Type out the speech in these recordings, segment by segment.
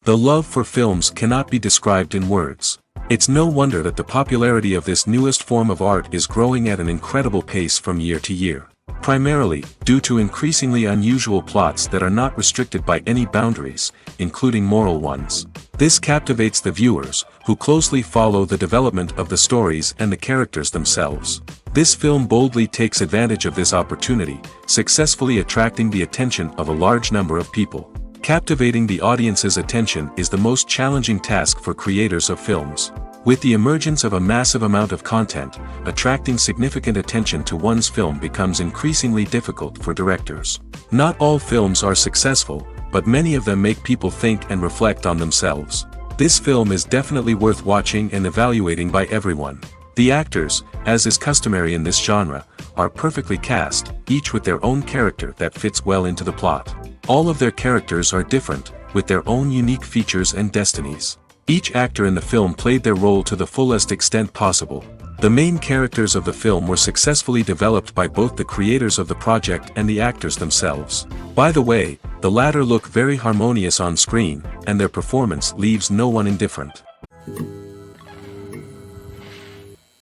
The love for films cannot be described in words. It's no wonder that the popularity of this newest form of art is growing at an incredible pace from year to year. Primarily, due to increasingly unusual plots that are not restricted by any boundaries, including moral ones. This captivates the viewers, who closely follow the development of the stories and the characters themselves. This film boldly takes advantage of this opportunity, successfully attracting the attention of a large number of people. Captivating the audience's attention is the most challenging task for creators of films. With the emergence of a massive amount of content, attracting significant attention to one's film becomes increasingly difficult for directors. Not all films are successful, but many of them make people think and reflect on themselves. This film is definitely worth watching and evaluating by everyone. The actors, as is customary in this genre, are perfectly cast, each with their own character that fits well into the plot. All of their characters are different, with their own unique features and destinies. Each actor in the film played their role to the fullest extent possible. The main characters of the film were successfully developed by both the creators of the project and the actors themselves. By the way, the latter look very harmonious on screen, and their performance leaves no one indifferent.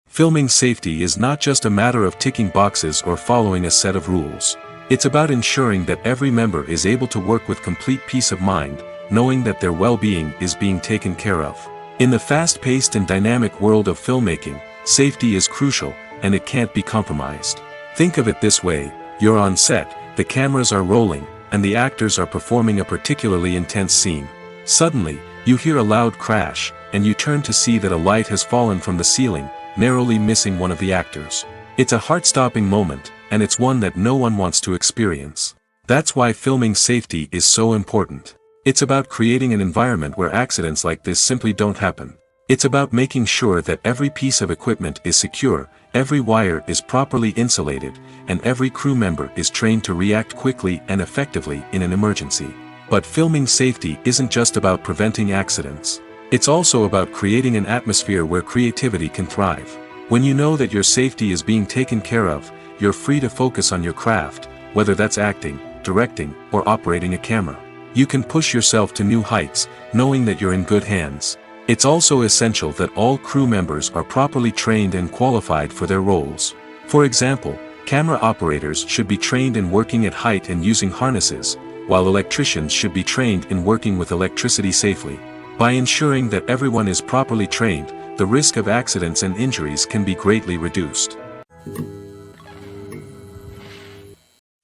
Filming safety is not just a matter of ticking boxes or following a set of rules. It's about ensuring that every member is able to work with complete peace of mind, knowing that their well-being is being taken care of. In the fast-paced and dynamic world of filmmaking, safety is crucial, and it can't be compromised. Think of it this way: you're on set, the cameras are rolling, and the actors are performing a particularly intense scene. Suddenly, you hear a loud crash, and you turn to see that a light has fallen from the ceiling, narrowly missing one of the actors. It's a heart-stopping moment, and it's one that no one wants to experience. That's why filming safety is so important. It's about creating an environment where accidents like this simply don't happen. It's about making sure that every piece of equipment is secure, every wire is properly insulated, and every crew member is trained to react quickly and effectively in an emergency. But filming safety isn't just about preventing accidents. It's also about creating an atmosphere where creativity can thrive. When you know that your safety is being taken care of, you're free to focus on your craft, whether that's acting, directing, or operating a camera. You can push yourself to new heights, knowing that you're in good hands. It's also essential that all crew members are properly trained and qualified for their roles. For example, camera operators should be trained in working at height and using harnesses, while electricians should be trained in working with electricity safely. By ensuring that everyone is properly trained, the risk of accidents and injuries can be greatly reduced.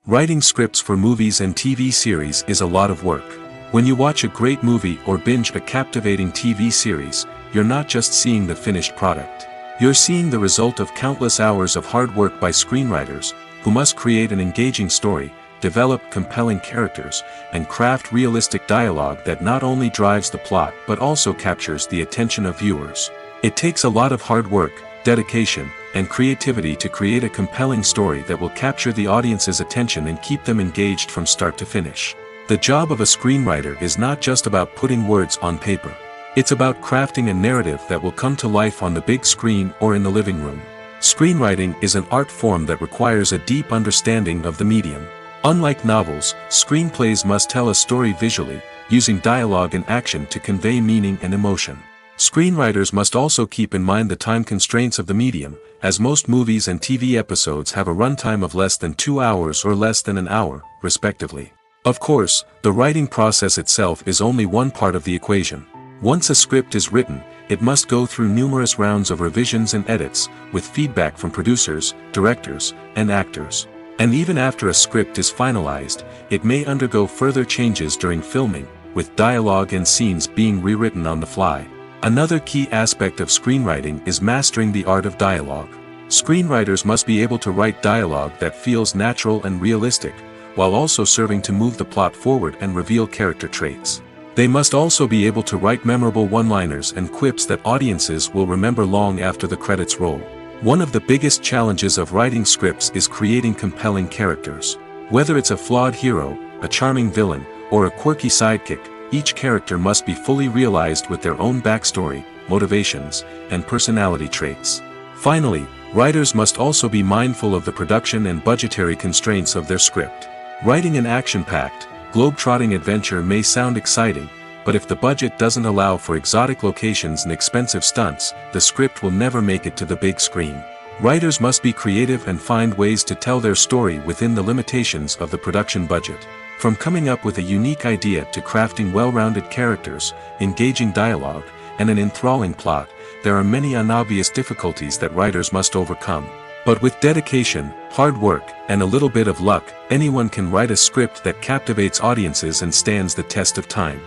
Writing scripts for movies and TV series is a lot of work. When you watch a great movie or binge a captivating TV series, you're not just seeing the finished product. You're seeing the result of countless hours of hard work by screenwriters, who must create an engaging story, develop compelling characters, and craft realistic dialogue that not only drives the plot but also captures the attention of viewers. It takes a lot of hard work, dedication, and creativity to create a compelling story that will capture the audience's attention and keep them engaged from start to finish. The job of a screenwriter is not just about putting words on paper. It's about crafting a narrative that will come to life on the big screen or in the living room. Screenwriting is an art form that requires a deep understanding of the medium. Unlike novels, screenplays must tell a story visually, using dialogue and action to convey meaning and emotion. Screenwriters must also keep in mind the time constraints of the medium, as most movies and TV episodes have a runtime of less than 2 hours or less than an hour, respectively. Of course, the writing process itself is only one part of the equation. Once a script is written, it must go through numerous rounds of revisions and edits, with feedback from producers, directors, and actors. And even after a script is finalized, it may undergo further changes during filming, with dialogue and scenes being rewritten on the fly. Another key aspect of screenwriting is mastering the art of dialogue. Screenwriters must be able to write dialogue that feels natural and realistic, while also serving to move the plot forward and reveal character traits. They must also be able to write memorable one-liners and quips that audiences will remember long after the credits roll. One of the biggest challenges of writing scripts is creating compelling characters. Whether it's a flawed hero, a charming villain, or a quirky sidekick, each character must be fully realized with their own backstory, motivations, and personality traits. Finally, writers must also be mindful of the production and budgetary constraints of their script. Writing an action-packed, globe-trotting adventure may sound exciting, but if the budget doesn't allow for exotic locations and expensive stunts, the script will never make it to the big screen. Writers must be creative and find ways to tell their story within the limitations of the production budget. From coming up with a unique idea to crafting well-rounded characters, engaging dialogue, and an enthralling plot, there are many unobvious difficulties that writers must overcome. But with dedication, hard work, and a little bit of luck, anyone can write a script that captivates audiences and stands the test of time.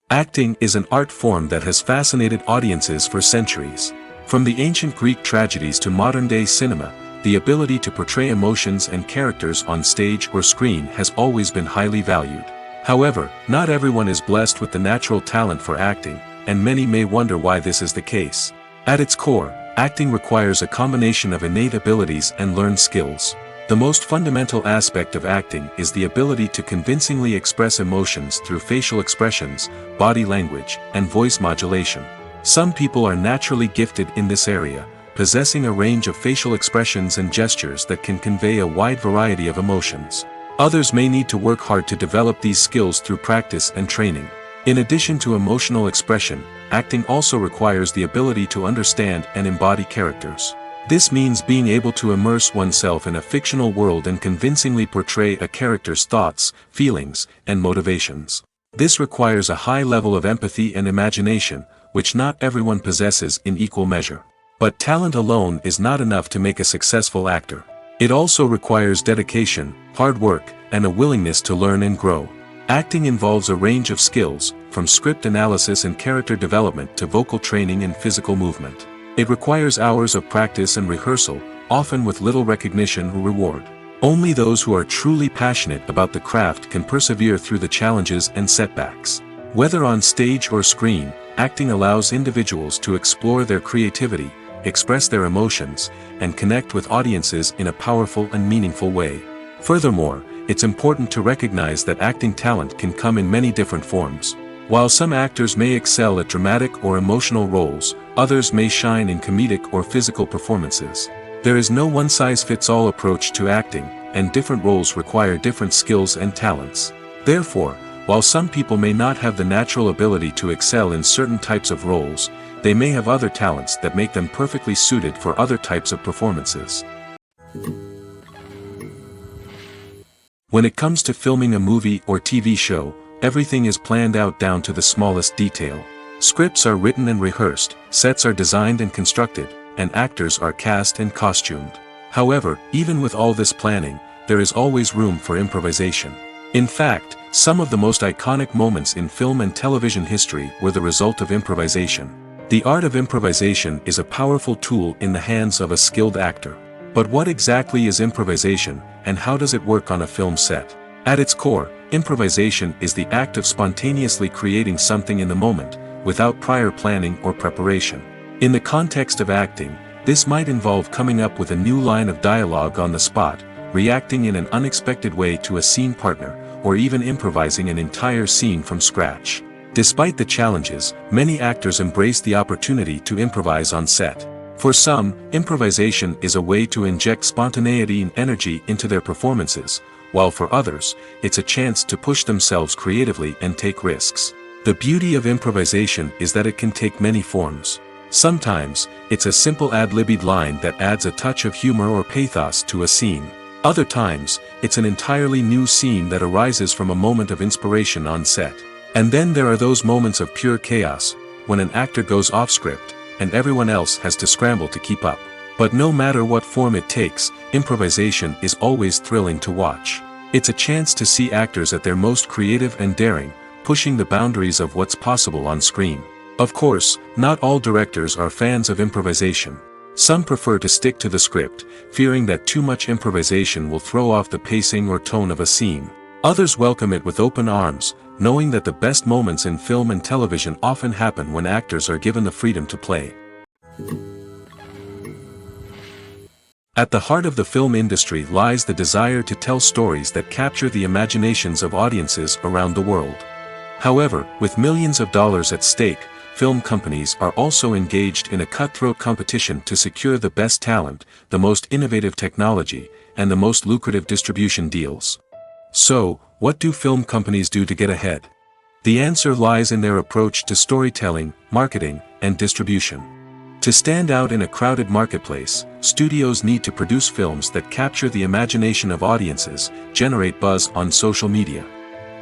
Acting is an art form that has fascinated audiences for centuries. From the ancient Greek tragedies to modern-day cinema, the ability to portray emotions and characters on stage or screen has always been highly valued. However, not everyone is blessed with the natural talent for acting, and many may wonder why this is the case. At its core, acting requires a combination of innate abilities and learned skills. The most fundamental aspect of acting is the ability to convincingly express emotions through facial expressions, body language, and voice modulation. Some people are naturally gifted in this area, possessing a range of facial expressions and gestures that can convey a wide variety of emotions. Others may need to work hard to develop these skills through practice and training. In addition to emotional expression, acting also requires the ability to understand and embody characters. This means being able to immerse oneself in a fictional world and convincingly portray a character's thoughts, feelings, and motivations. This requires a high level of empathy and imagination, which not everyone possesses in equal measure. But talent alone is not enough to make a successful actor. It also requires dedication, hard work, and a willingness to learn and grow. Acting involves a range of skills, from script analysis and character development to vocal training and physical movement. It requires hours of practice and rehearsal, often with little recognition or reward. Only those who are truly passionate about the craft can persevere through the challenges and setbacks. Whether on stage or screen, acting allows individuals to explore their creativity, express their emotions, and connect with audiences in a powerful and meaningful way. Furthermore, it's important to recognize that acting talent can come in many different forms. While some actors may excel at dramatic or emotional roles, others may shine in comedic or physical performances. There is no one-size-fits-all approach to acting, and different roles require different skills and talents. Therefore, while some people may not have the natural ability to excel in certain types of roles, they may have other talents that make them perfectly suited for other types of performances. When it comes to filming a movie or TV show, everything is planned out down to the smallest detail. Scripts are written and rehearsed, sets are designed and constructed, and actors are cast and costumed. However, even with all this planning, there is always room for improvisation. In fact, some of the most iconic moments in film and television history were the result of improvisation. The art of improvisation is a powerful tool in the hands of a skilled actor. But what exactly is improvisation, and how does it work on a film set? At its core, improvisation is the act of spontaneously creating something in the moment, without prior planning or preparation. In the context of acting, this might involve coming up with a new line of dialogue on the spot, reacting in an unexpected way to a scene partner, or even improvising an entire scene from scratch. Despite the challenges, many actors embrace the opportunity to improvise on set. For some, improvisation is a way to inject spontaneity and energy into their performances, while for others, it's a chance to push themselves creatively and take risks. The beauty of improvisation is that it can take many forms. Sometimes, it's a simple ad-libbed line that adds a touch of humor or pathos to a scene. Other times, it's an entirely new scene that arises from a moment of inspiration on set. And then there are those moments of pure chaos, when an actor goes off script, and everyone else has to scramble to keep up. But no matter what form it takes, improvisation is always thrilling to watch. It's a chance to see actors at their most creative and daring, pushing the boundaries of what's possible on screen. Of course, not all directors are fans of improvisation. Some prefer to stick to the script, fearing that too much improvisation will throw off the pacing or tone of a scene. Others welcome it with open arms, knowing that the best moments in film and television often happen when actors are given the freedom to play. At the heart of the film industry lies the desire to tell stories that capture the imaginations of audiences around the world. However, with millions of dollars at stake, film companies are also engaged in a cutthroat competition to secure the best talent, the most innovative technology, and the most lucrative distribution deals. So, what do film companies do to get ahead? The answer lies in their approach to storytelling, marketing, and distribution. To stand out in a crowded marketplace, studios need to produce films that capture the imagination of audiences, generate buzz on social media.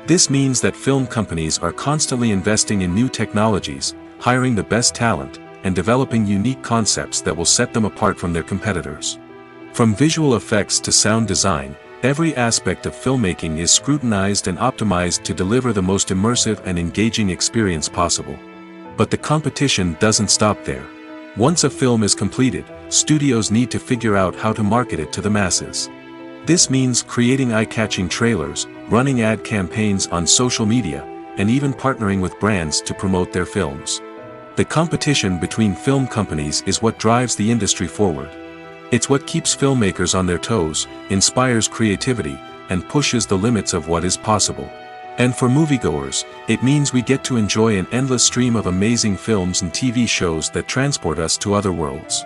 This means that film companies are constantly investing in new technologies, hiring the best talent, and developing unique concepts that will set them apart from their competitors. From visual effects to sound design, every aspect of filmmaking is scrutinized and optimized to deliver the most immersive and engaging experience possible. But the competition doesn't stop there. Once a film is completed, studios need to figure out how to market it to the masses. This means creating eye-catching trailers, running ad campaigns on social media, and even partnering with brands to promote their films. The competition between film companies is what drives the industry forward. It's what keeps filmmakers on their toes, inspires creativity, and pushes the limits of what is possible. And for moviegoers, it means we get to enjoy an endless stream of amazing films and TV shows that transport us to other worlds.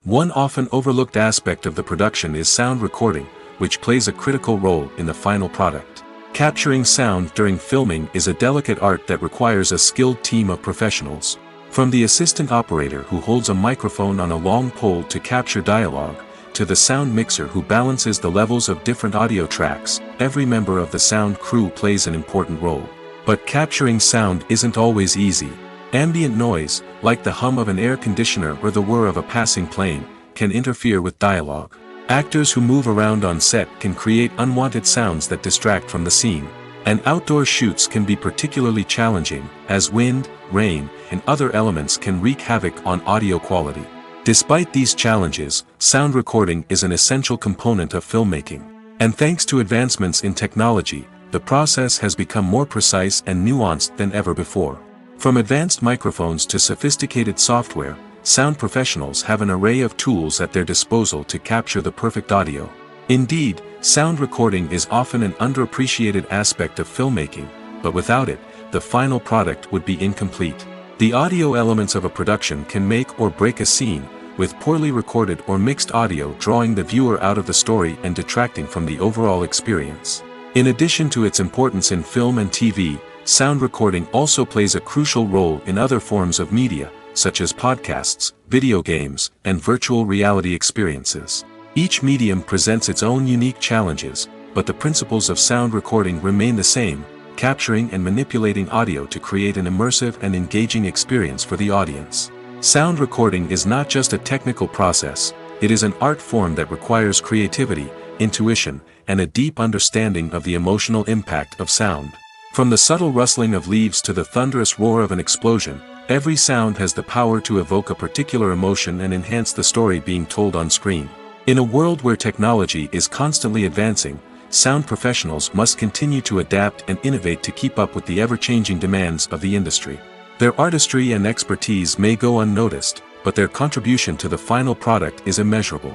One often overlooked aspect of the production is sound recording, which plays a critical role in the final product. Capturing sound during filming is a delicate art that requires a skilled team of professionals. From the assistant operator who holds a microphone on a long pole to capture dialogue, to the sound mixer who balances the levels of different audio tracks, every member of the sound crew plays an important role. But capturing sound isn't always easy. Ambient noise, like the hum of an air conditioner or the whir of a passing plane, can interfere with dialogue. Actors who move around on set can create unwanted sounds that distract from the scene. And outdoor shoots can be particularly challenging, as wind, rain, and other elements can wreak havoc on audio quality. Despite these challenges, sound recording is an essential component of filmmaking. And thanks to advancements in technology, the process has become more precise and nuanced than ever before. From advanced microphones to sophisticated software, sound professionals have an array of tools at their disposal to capture the perfect audio. Indeed, sound recording is often an underappreciated aspect of filmmaking, but without it, the final product would be incomplete. The audio elements of a production can make or break a scene, with poorly recorded or mixed audio drawing the viewer out of the story and detracting from the overall experience. In addition to its importance in film and TV, sound recording also plays a crucial role in other forms of media, such as podcasts, video games, and virtual reality experiences. Each medium presents its own unique challenges, but the principles of sound recording remain the same, capturing and manipulating audio to create an immersive and engaging experience for the audience. Sound recording is not just a technical process, it is an art form that requires creativity, intuition, and a deep understanding of the emotional impact of sound. From the subtle rustling of leaves to the thunderous roar of an explosion, every sound has the power to evoke a particular emotion and enhance the story being told on screen. In a world where technology is constantly advancing, sound professionals must continue to adapt and innovate to keep up with the ever-changing demands of the industry. Their artistry and expertise may go unnoticed, but their contribution to the final product is immeasurable.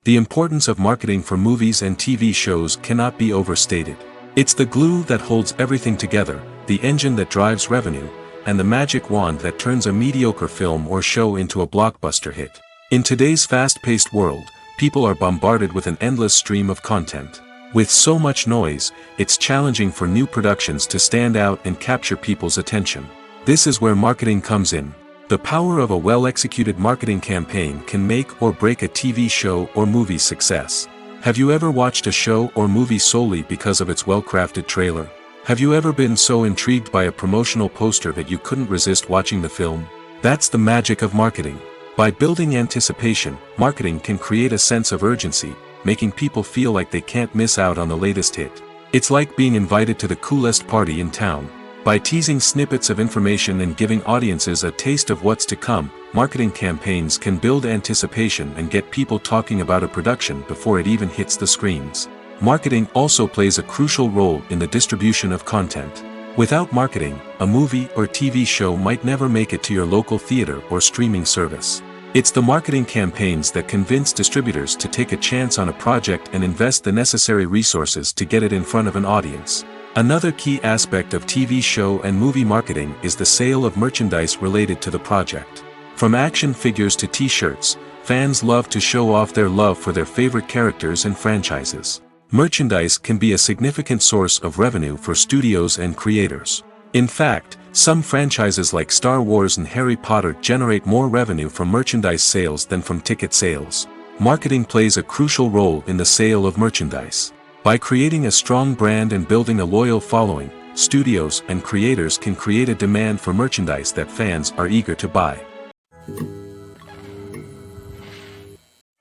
The importance of marketing for movies and TV shows cannot be overstated. It's the glue that holds everything together, the engine that drives revenue, and the magic wand that turns a mediocre film or show into a blockbuster hit. In today's fast-paced world, people are bombarded with an endless stream of content. With so much noise, it's challenging for new productions to stand out and capture people's attention. This is where marketing comes in. The power of a well-executed marketing campaign can make or break a TV show or movie's success. Have you ever watched a show or movie solely because of its well-crafted trailer? Have you ever been so intrigued by a promotional poster that you couldn't resist watching the film? That's the magic of marketing. By building anticipation, marketing can create a sense of urgency, making people feel like they can't miss out on the latest hit. It's like being invited to the coolest party in town. By teasing snippets of information and giving audiences a taste of what's to come, marketing campaigns can build anticipation and get people talking about a production before it even hits the screens. Marketing also plays a crucial role in the distribution of content. Without marketing, a movie or TV show might never make it to your local theater or streaming service. It's the marketing campaigns that convince distributors to take a chance on a project and invest the necessary resources to get it in front of an audience. Another key aspect of TV show and movie marketing is the sale of merchandise related to the project. From action figures to t-shirts, fans love to show off their love for their favorite characters and franchises. Merchandise can be a significant source of revenue for studios and creators. In fact, some franchises like Star Wars and Harry Potter generate more revenue from merchandise sales than from ticket sales. Marketing plays a crucial role in the sale of merchandise. By creating a strong brand and building a loyal following, studios and creators can create a demand for merchandise that fans are eager to buy.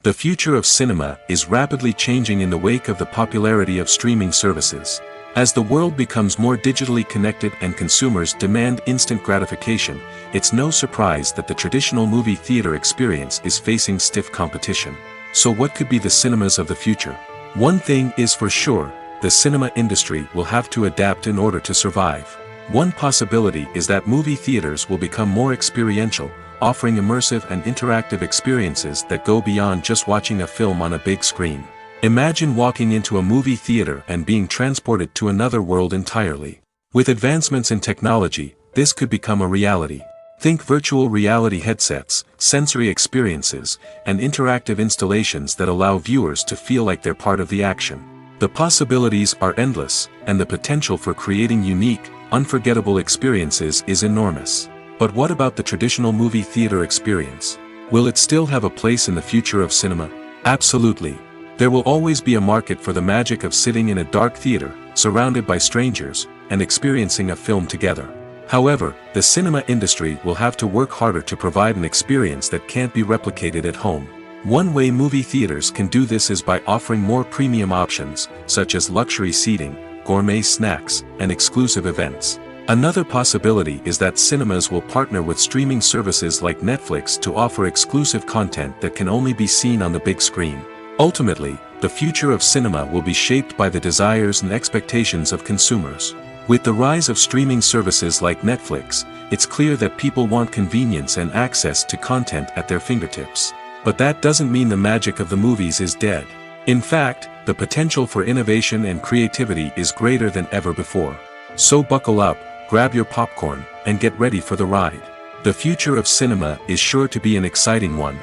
The future of cinema is rapidly changing in the wake of the popularity of streaming services. As the world becomes more digitally connected and consumers demand instant gratification, it's no surprise that the traditional movie theater experience is facing stiff competition. So what could be the cinemas of the future? One thing is for sure, the cinema industry will have to adapt in order to survive. One possibility is that movie theaters will become more experiential, offering immersive and interactive experiences that go beyond just watching a film on a big screen. Imagine walking into a movie theater and being transported to another world entirely. With advancements in technology, this could become a reality. Think virtual reality headsets, sensory experiences, and interactive installations that allow viewers to feel like they're part of the action. The possibilities are endless, and the potential for creating unique, unforgettable experiences is enormous. But what about the traditional movie theater experience? Will it still have a place in the future of cinema? Absolutely. There will always be a market for the magic of sitting in a dark theater, surrounded by strangers, and experiencing a film together. However, the cinema industry will have to work harder to provide an experience that can't be replicated at home. One way movie theaters can do this is by offering more premium options, such as luxury seating, gourmet snacks, and exclusive events. Another possibility is that cinemas will partner with streaming services like Netflix to offer exclusive content that can only be seen on the big screen. Ultimately, the future of cinema will be shaped by the desires and expectations of consumers. With the rise of streaming services like Netflix, it's clear that people want convenience and access to content at their fingertips. But that doesn't mean the magic of the movies is dead. In fact, the potential for innovation and creativity is greater than ever before. So buckle up, grab your popcorn, and get ready for the ride. The future of cinema is sure to be an exciting one.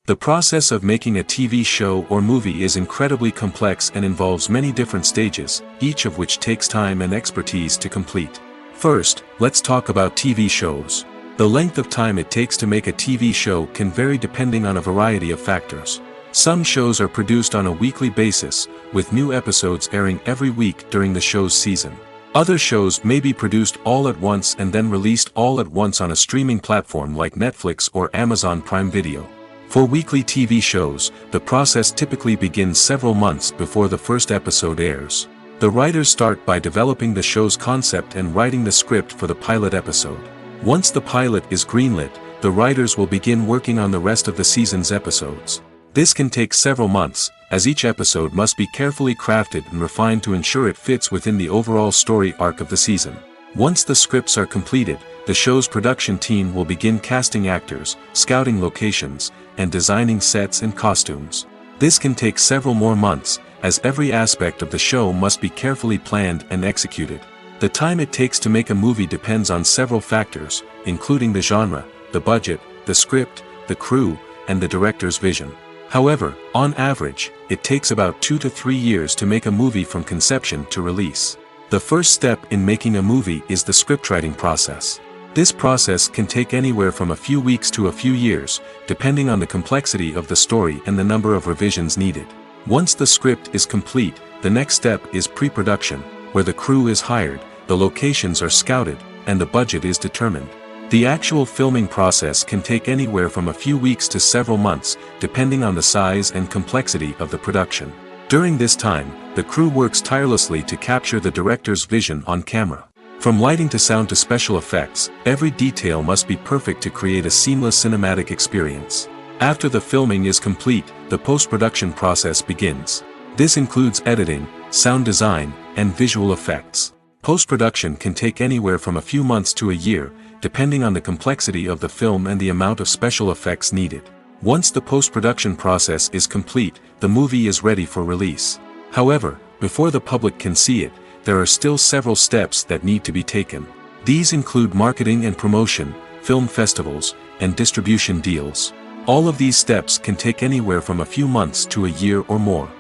The process of making a TV show or movie is incredibly complex and involves many different stages, each of which takes time and expertise to complete. First, let's talk about TV shows. The length of time it takes to make a TV show can vary depending on a variety of factors. Some shows are produced on a weekly basis, with new episodes airing every week during the show's season. Other shows may be produced all at once and then released all at once on a streaming platform like Netflix or Amazon Prime Video. For weekly TV shows, the process typically begins several months before the first episode airs. The writers start by developing the show's concept and writing the script for the pilot episode. Once the pilot is greenlit, the writers will begin working on the rest of the season's episodes. This can take several months, as each episode must be carefully crafted and refined to ensure it fits within the overall story arc of the season. Once the scripts are completed, the show's production team will begin casting actors, scouting locations, and designing sets and costumes. This can take several more months, as every aspect of the show must be carefully planned and executed. The time it takes to make a movie depends on several factors, including the genre, the budget, the script, the crew, and the director's vision. However, on average, it takes about 2 to 3 years to make a movie from conception to release. The first step in making a movie is the scriptwriting process. This process can take anywhere from a few weeks to a few years, depending on the complexity of the story and the number of revisions needed. Once the script is complete, the next step is pre-production, where the crew is hired, the locations are scouted, and the budget is determined. The actual filming process can take anywhere from a few weeks to several months, depending on the size and complexity of the production. During this time, the crew works tirelessly to capture the director's vision on camera. From lighting to sound to special effects, every detail must be perfect to create a seamless cinematic experience. After the filming is complete, the post-production process begins. This includes editing, sound design, and visual effects. Post-production can take anywhere from a few months to a year, depending on the complexity of the film and the amount of special effects needed. Once the post-production process is complete, the movie is ready for release. However, before the public can see it, there are still several steps that need to be taken. These include marketing and promotion, film festivals, and distribution deals. All of these steps can take anywhere from a few months to a year or more.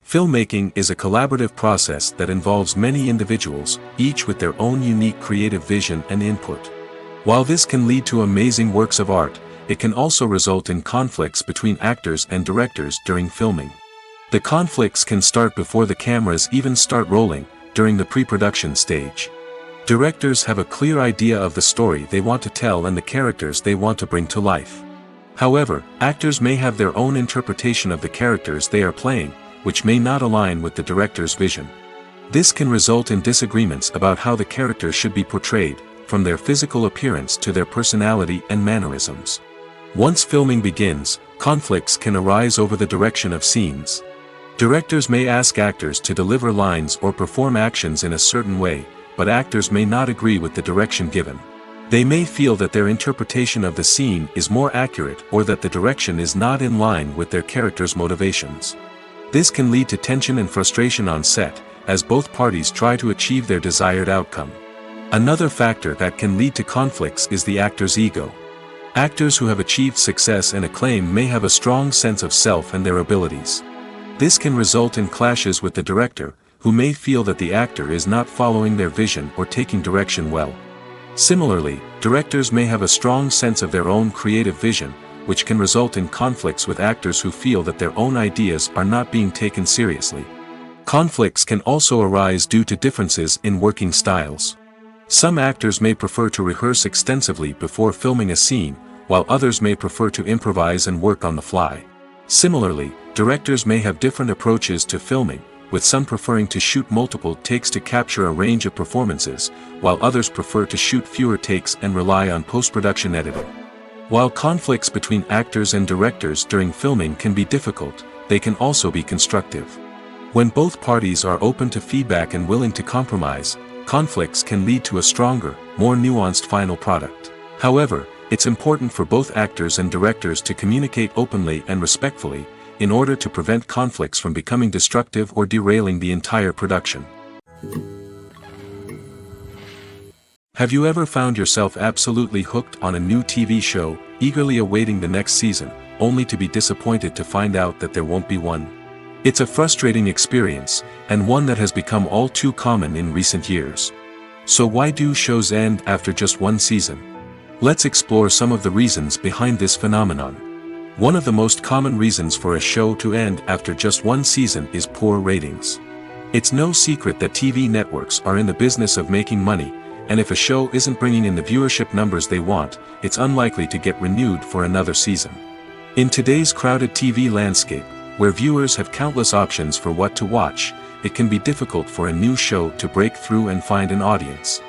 Filmmaking is a collaborative process that involves many individuals, each with their own unique creative vision and input. While this can lead to amazing works of art, it can also result in conflicts between actors and directors during filming. The conflicts can start before the cameras even start rolling, during the pre-production stage. Directors have a clear idea of the story they want to tell and the characters they want to bring to life. However, actors may have their own interpretation of the characters they are playing, which may not align with the director's vision. This can result in disagreements about how the characters should be portrayed, from their physical appearance to their personality and mannerisms. Once filming begins, conflicts can arise over the direction of scenes. Directors may ask actors to deliver lines or perform actions in a certain way, but actors may not agree with the direction given. They may feel that their interpretation of the scene is more accurate or that the direction is not in line with their character's motivations. This can lead to tension and frustration on set, as both parties try to achieve their desired outcome. Another factor that can lead to conflicts is the actor's ego. Actors who have achieved success and acclaim may have a strong sense of self and their abilities. This can result in clashes with the director, who may feel that the actor is not following their vision or taking direction well. Similarly, directors may have a strong sense of their own creative vision, which can result in conflicts with actors who feel that their own ideas are not being taken seriously. Conflicts can also arise due to differences in working styles. Some actors may prefer to rehearse extensively before filming a scene, while others may prefer to improvise and work on the fly. Similarly, directors may have different approaches to filming, with some preferring to shoot multiple takes to capture a range of performances, while others prefer to shoot fewer takes and rely on post-production editing. While conflicts between actors and directors during filming can be difficult, they can also be constructive. When both parties are open to feedback and willing to compromise, conflicts can lead to a stronger, more nuanced final product. However, it's important for both actors and directors to communicate openly and respectfully, in order to prevent conflicts from becoming destructive or derailing the entire production. Have you ever found yourself absolutely hooked on a new TV show, eagerly awaiting the next season, only to be disappointed to find out that there won't be one? It's a frustrating experience, and one that has become all too common in recent years. So why do shows end after just one season? Let's explore some of the reasons behind this phenomenon. One of the most common reasons for a show to end after just one season is poor ratings. It's no secret that TV networks are in the business of making money, and if a show isn't bringing in the viewership numbers they want, it's unlikely to get renewed for another season. In today's crowded TV landscape, where viewers have countless options for what to watch, it can be difficult for a new show to break through and find an audience.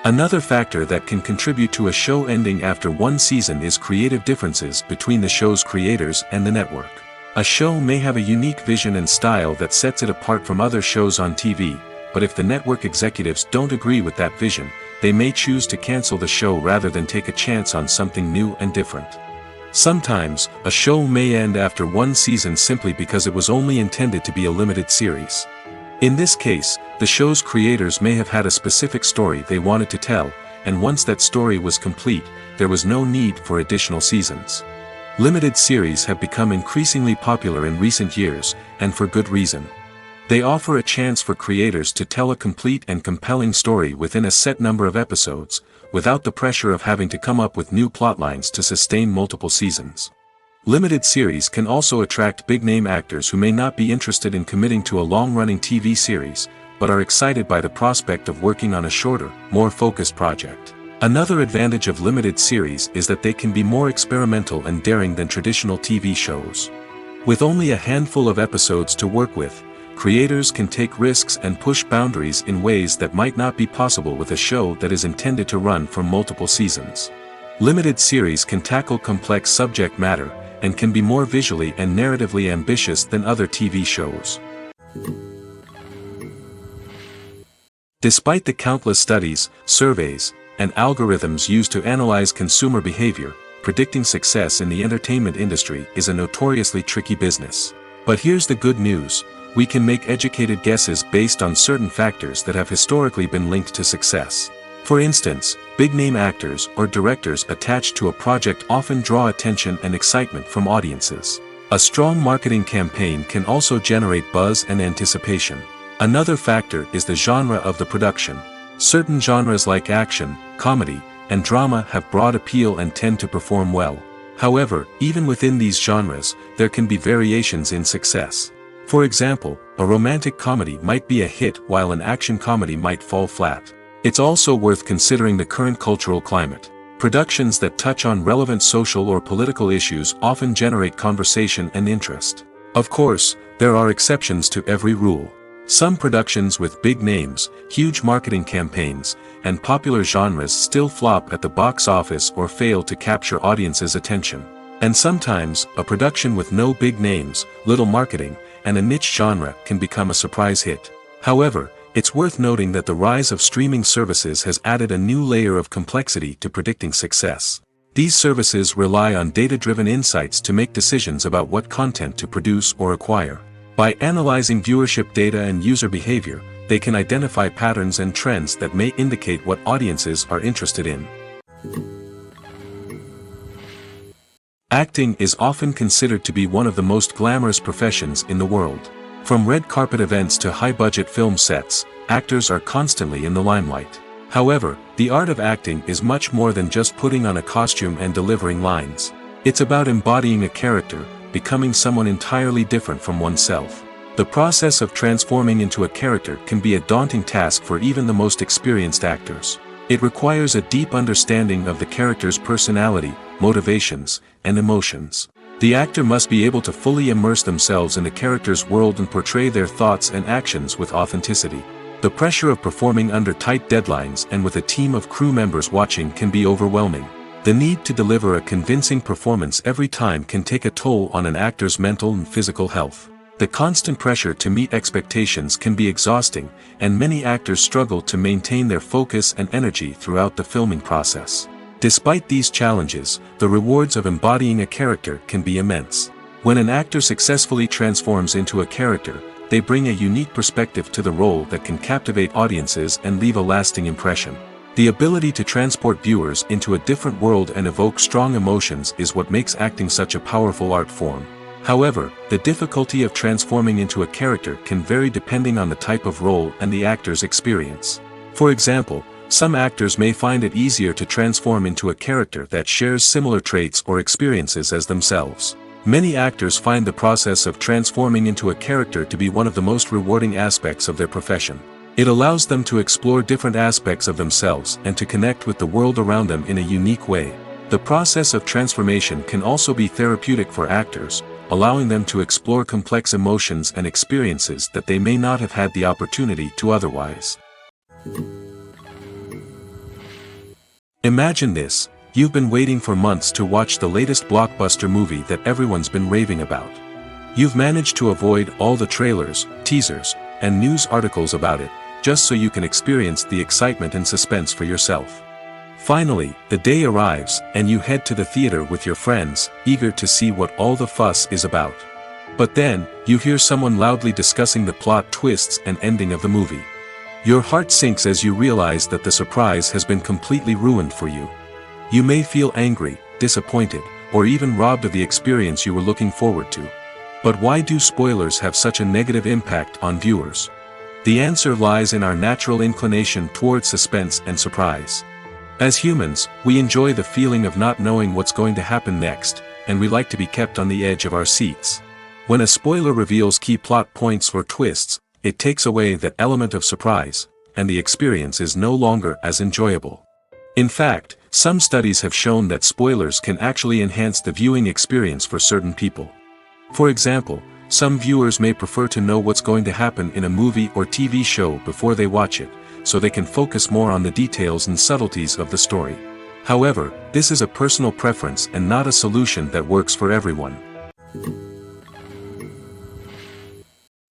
Another factor that can contribute to a show ending after one season is creative differences between the show's creators and the network. A show may have a unique vision and style that sets it apart from other shows on TV, but if the network executives don't agree with that vision, they may choose to cancel the show rather than take a chance on something new and different. Sometimes, a show may end after one season simply because it was only intended to be a limited series. In this case, the show's creators may have had a specific story they wanted to tell, and once that story was complete, there was no need for additional seasons. Limited series have become increasingly popular in recent years, and for good reason. They offer a chance for creators to tell a complete and compelling story within a set number of episodes, without the pressure of having to come up with new plotlines to sustain multiple seasons. Limited series can also attract big-name actors who may not be interested in committing to a long-running TV series, but are excited by the prospect of working on a shorter, more focused project. Another advantage of limited series is that they can be more experimental and daring than traditional TV shows. With only a handful of episodes to work with, creators can take risks and push boundaries in ways that might not be possible with a show that is intended to run for multiple seasons. Limited series can tackle complex subject matter, and can be more visually and narratively ambitious than other TV shows. Despite the countless studies, surveys, and algorithms used to analyze consumer behavior, predicting success in the entertainment industry is a notoriously tricky business. But here's the good news: we can make educated guesses based on certain factors that have historically been linked to success. For instance, big-name actors or directors attached to a project often draw attention and excitement from audiences. A strong marketing campaign can also generate buzz and anticipation. Another factor is the genre of the production. Certain genres like action, comedy, and drama have broad appeal and tend to perform well. However, even within these genres, there can be variations in success. For example, a romantic comedy might be a hit while an action comedy might fall flat. It's also worth considering the current cultural climate. Productions that touch on relevant social or political issues often generate conversation and interest. Of course, there are exceptions to every rule. Some productions with big names, huge marketing campaigns, and popular genres still flop at the box office or fail to capture audiences' attention. And sometimes, a production with no big names, little marketing, and a niche genre can become a surprise hit. However, it's worth noting that the rise of streaming services has added a new layer of complexity to predicting success. These services rely on data-driven insights to make decisions about what content to produce or acquire. By analyzing viewership data and user behavior, they can identify patterns and trends that may indicate what audiences are interested in. Acting is often considered to be one of the most glamorous professions in the world. From red carpet events to high-budget film sets, actors are constantly in the limelight. However, the art of acting is much more than just putting on a costume and delivering lines. It's about embodying a character, becoming someone entirely different from oneself. The process of transforming into a character can be a daunting task for even the most experienced actors. It requires a deep understanding of the character's personality, motivations, and emotions. The actor must be able to fully immerse themselves in the character's world and portray their thoughts and actions with authenticity. The pressure of performing under tight deadlines and with a team of crew members watching can be overwhelming. The need to deliver a convincing performance every time can take a toll on an actor's mental and physical health. The constant pressure to meet expectations can be exhausting, and many actors struggle to maintain their focus and energy throughout the filming process. Despite these challenges, the rewards of embodying a character can be immense. When an actor successfully transforms into a character, they bring a unique perspective to the role that can captivate audiences and leave a lasting impression. The ability to transport viewers into a different world and evoke strong emotions is what makes acting such a powerful art form. However, the difficulty of transforming into a character can vary depending on the type of role and the actor's experience. For example, some actors may find it easier to transform into a character that shares similar traits or experiences as themselves. Many actors find the process of transforming into a character to be one of the most rewarding aspects of their profession. It allows them to explore different aspects of themselves and to connect with the world around them in a unique way. The process of transformation can also be therapeutic for actors, allowing them to explore complex emotions and experiences that they may not have had the opportunity to otherwise. Imagine this: you've been waiting for months to watch the latest blockbuster movie that everyone's been raving about. You've managed to avoid all the trailers, teasers, and news articles about it, just so you can experience the excitement and suspense for yourself. Finally, the day arrives, and you head to the theater with your friends, eager to see what all the fuss is about. But then, you hear someone loudly discussing the plot twists and ending of the movie. Your heart sinks as you realize that the surprise has been completely ruined for you. You may feel angry, disappointed, or even robbed of the experience you were looking forward to. But why do spoilers have such a negative impact on viewers? The answer lies in our natural inclination toward suspense and surprise. As humans, we enjoy the feeling of not knowing what's going to happen next, and we like to be kept on the edge of our seats. When a spoiler reveals key plot points or twists, it takes away that element of surprise, and the experience is no longer as enjoyable. In fact, some studies have shown that spoilers can actually enhance the viewing experience for certain people. For example, some viewers may prefer to know what's going to happen in a movie or TV show before they watch it, so they can focus more on the details and subtleties of the story. However, this is a personal preference and not a solution that works for everyone.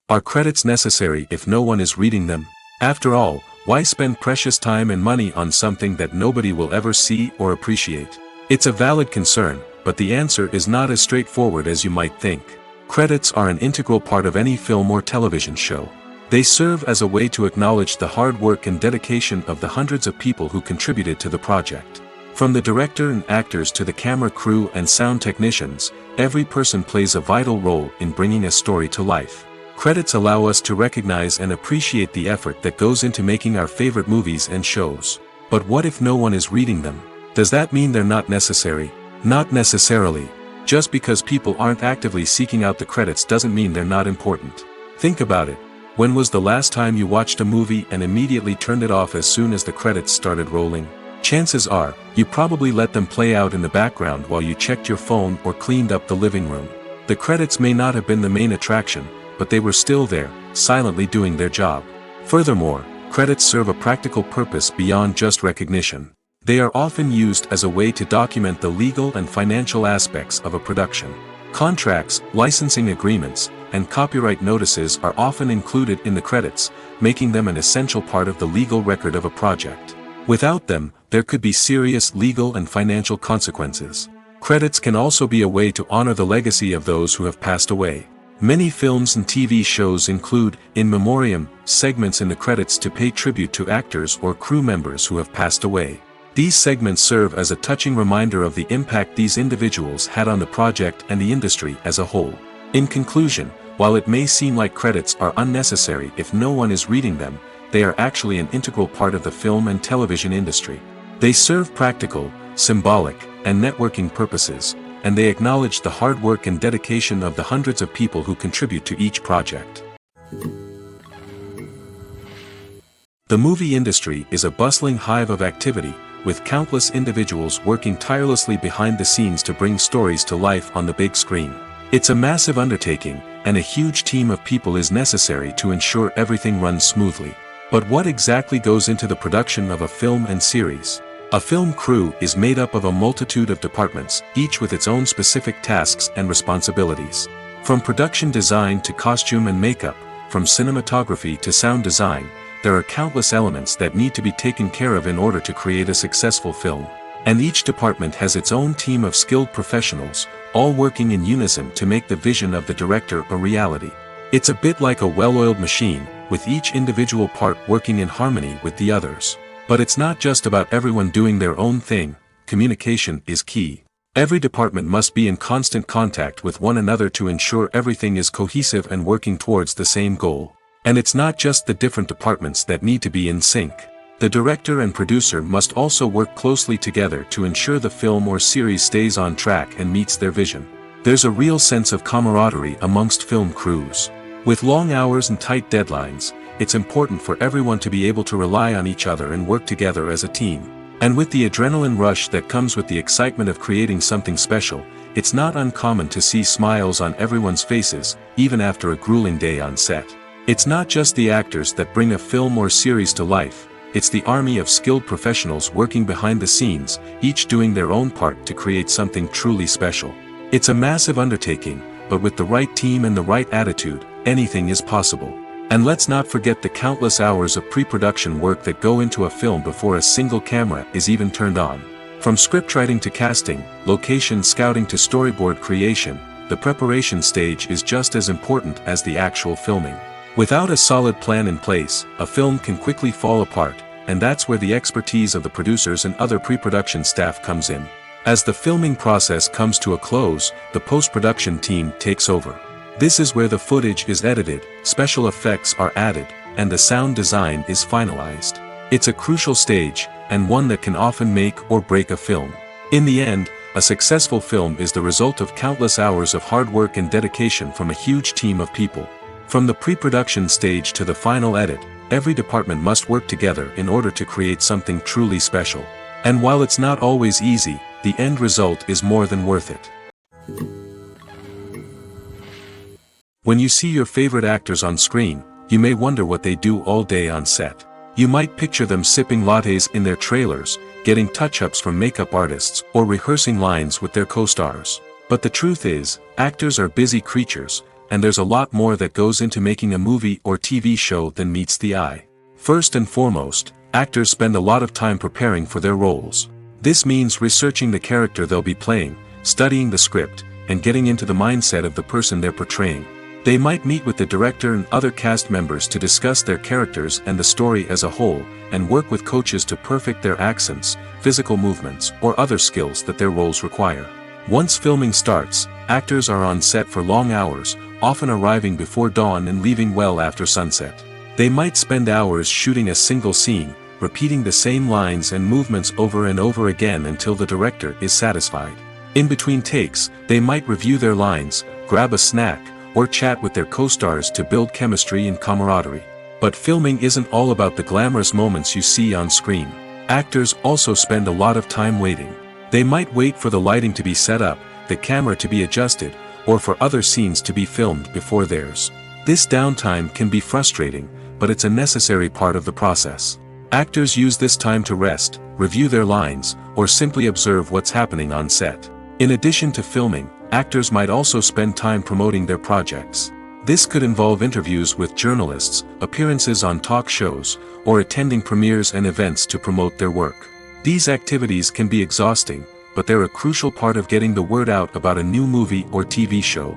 Are credits necessary if no one is reading them? After all, why spend precious time and money on something that nobody will ever see or appreciate? It's a valid concern, but the answer is not as straightforward as you might think. Credits are an integral part of any film or television show. They serve as a way to acknowledge the hard work and dedication of the hundreds of people who contributed to the project. From the director and actors to the camera crew and sound technicians, every person plays a vital role in bringing a story to life. Credits allow us to recognize and appreciate the effort that goes into making our favorite movies and shows. But what if no one is reading them? Does that mean they're not necessary? Not necessarily. Just because people aren't actively seeking out the credits doesn't mean they're not important. Think about it. When was the last time you watched a movie and immediately turned it off as soon as the credits started rolling? Chances are, you probably let them play out in the background while you checked your phone or cleaned up the living room. The credits may not have been the main attraction, but they were still there, silently doing their job. Furthermore, credits serve a practical purpose beyond just recognition. They are often used as a way to document the legal and financial aspects of a production. Contracts, licensing agreements, and copyright notices are often included in the credits, making them an essential part of the legal record of a project. Without them, there could be serious legal and financial consequences. Credits can also be a way to honor the legacy of those who have passed away. Many films and TV shows include, in memoriam, segments in the credits to pay tribute to actors or crew members who have passed away. These segments serve as a touching reminder of the impact these individuals had on the project and the industry as a whole. In conclusion, while it may seem like credits are unnecessary if no one is reading them, they are actually an integral part of the film and television industry. They serve practical, symbolic, and networking purposes, and they acknowledge the hard work and dedication of the hundreds of people who contribute to each project. The movie industry is a bustling hive of activity, with countless individuals working tirelessly behind the scenes to bring stories to life on the big screen. It's a massive undertaking, and a huge team of people is necessary to ensure everything runs smoothly. But what exactly goes into the production of a film and series? A film crew is made up of a multitude of departments, each with its own specific tasks and responsibilities. From production design to costume and makeup, from cinematography to sound design, there are countless elements that need to be taken care of in order to create a successful film. And each department has its own team of skilled professionals, all working in unison to make the vision of the director a reality. It's a bit like a well-oiled machine, with each individual part working in harmony with the others. But it's not just about everyone doing their own thing. Communication is key. Every department must be in constant contact with one another to ensure everything is cohesive and working towards the same goal. And it's not just the different departments that need to be in sync. The director and producer must also work closely together to ensure the film or series stays on track and meets their vision. There's a real sense of camaraderie amongst film crews. With long hours and tight deadlines, it's important for everyone to be able to rely on each other and work together as a team. And with the adrenaline rush that comes with the excitement of creating something special, it's not uncommon to see smiles on everyone's faces, even after a grueling day on set. It's not just the actors that bring a film or series to life, it's the army of skilled professionals working behind the scenes, each doing their own part to create something truly special. It's a massive undertaking, but with the right team and the right attitude, anything is possible. And let's not forget the countless hours of pre-production work that go into a film before a single camera is even turned on. From scriptwriting to casting, location scouting to storyboard creation, the preparation stage is just as important as the actual filming. Without a solid plan in place, a film can quickly fall apart, and that's where the expertise of the producers and other pre-production staff comes in. As the filming process comes to a close, the post-production team takes over. This is where the footage is edited, special effects are added, and the sound design is finalized. It's a crucial stage, and one that can often make or break a film. In the end, a successful film is the result of countless hours of hard work and dedication from a huge team of people. From the pre-production stage to the final edit, every department must work together in order to create something truly special. And while it's not always easy, the end result is more than worth it. When you see your favorite actors on screen, you may wonder what they do all day on set. You might picture them sipping lattes in their trailers, getting touch-ups from makeup artists, or rehearsing lines with their co-stars. But the truth is, actors are busy creatures, and there's a lot more that goes into making a movie or TV show than meets the eye. First and foremost, actors spend a lot of time preparing for their roles. This means researching the character they'll be playing, studying the script, and getting into the mindset of the person they're portraying. They might meet with the director and other cast members to discuss their characters and the story as a whole, and work with coaches to perfect their accents, physical movements, or other skills that their roles require. Once filming starts, actors are on set for long hours, often arriving before dawn and leaving well after sunset. They might spend hours shooting a single scene, repeating the same lines and movements over and over again until the director is satisfied. In between takes, they might review their lines, grab a snack, or chat with their co-stars to build chemistry and camaraderie. But filming isn't all about the glamorous moments you see on screen. Actors also spend a lot of time waiting. They might wait for the lighting to be set up, the camera to be adjusted, or for other scenes to be filmed before theirs. This downtime can be frustrating, but it's a necessary part of the process. Actors use this time to rest, review their lines, or simply observe what's happening on set. In addition to filming, actors might also spend time promoting their projects. This could involve interviews with journalists, appearances on talk shows, or attending premieres and events to promote their work. These activities can be exhausting, but they're a crucial part of getting the word out about a new movie or TV show.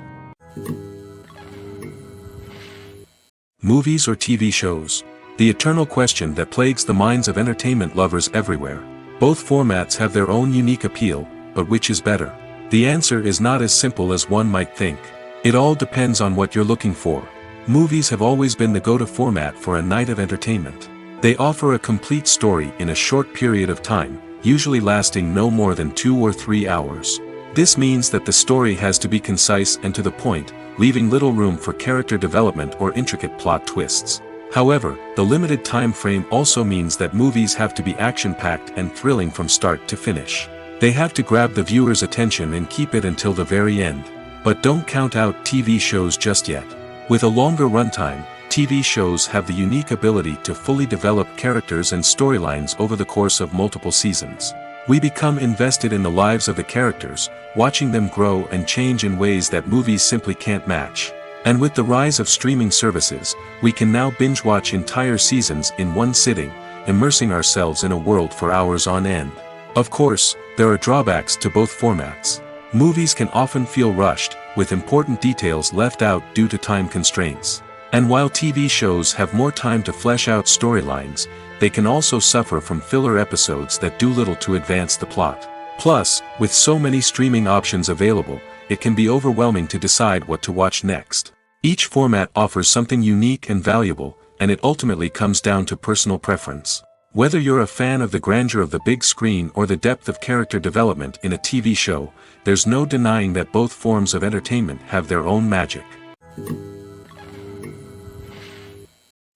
Movies or TV shows? The eternal question that plagues the minds of entertainment lovers everywhere. Both formats have their own unique appeal, but which is better? The answer is not as simple as one might think. It all depends on what you're looking for. Movies have always been the go-to format for a night of entertainment. They offer a complete story in a short period of time, usually lasting no more than 2 or 3 hours. This means that the story has to be concise and to the point, leaving little room for character development or intricate plot twists. However, the limited time frame also means that movies have to be action-packed and thrilling from start to finish. They have to grab the viewer's attention and keep it until the very end. But don't count out TV shows just yet. With a longer runtime, TV shows have the unique ability to fully develop characters and storylines over the course of multiple seasons. We become invested in the lives of the characters, watching them grow and change in ways that movies simply can't match. And with the rise of streaming services, we can now binge-watch entire seasons in one sitting, immersing ourselves in a world for hours on end. Of course, there are drawbacks to both formats. Movies can often feel rushed, with important details left out due to time constraints. And while TV shows have more time to flesh out storylines, they can also suffer from filler episodes that do little to advance the plot. Plus, with so many streaming options available, it can be overwhelming to decide what to watch next. Each format offers something unique and valuable, and it ultimately comes down to personal preference. Whether you're a fan of the grandeur of the big screen or the depth of character development in a TV show, there's no denying that both forms of entertainment have their own magic.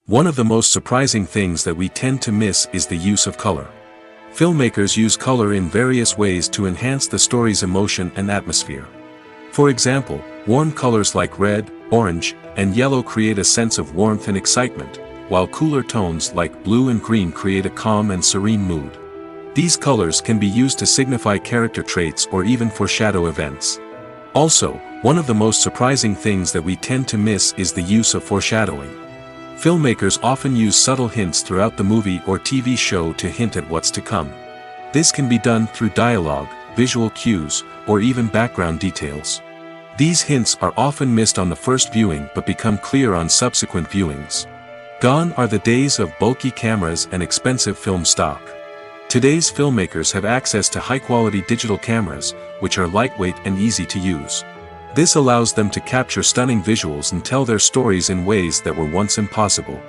One of the most surprising things that we tend to miss is the use of color. Filmmakers use color in various ways to enhance the story's emotion and atmosphere. For example, warm colors like red, orange, and yellow create a sense of warmth and excitement, while cooler tones like blue and green create a calm and serene mood. These colors can be used to signify character traits or even foreshadow events. Also, one of the most surprising things that we tend to miss is the use of foreshadowing. Filmmakers often use subtle hints throughout the movie or TV show to hint at what's to come. This can be done through dialogue, visual cues, or even background details. These hints are often missed on the first viewing but become clear on subsequent viewings. Gone are the days of bulky cameras and expensive film stock. Today's filmmakers have access to high-quality digital cameras, which are lightweight and easy to use. This allows them to capture stunning visuals and tell their stories in ways that were once impossible.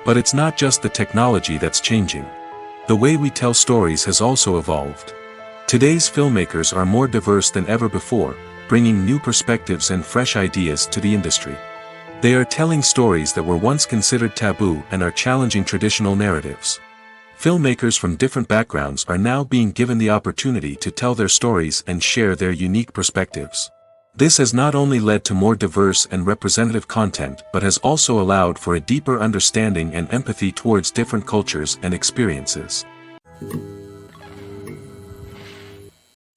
But it's not just the technology that's changing. The way we tell stories has also evolved. Today's filmmakers are more diverse than ever before, bringing new perspectives and fresh ideas to the industry. They are telling stories that were once considered taboo and are challenging traditional narratives. Filmmakers from different backgrounds are now being given the opportunity to tell their stories and share their unique perspectives. This has not only led to more diverse and representative content but has also allowed for a deeper understanding and empathy towards different cultures and experiences.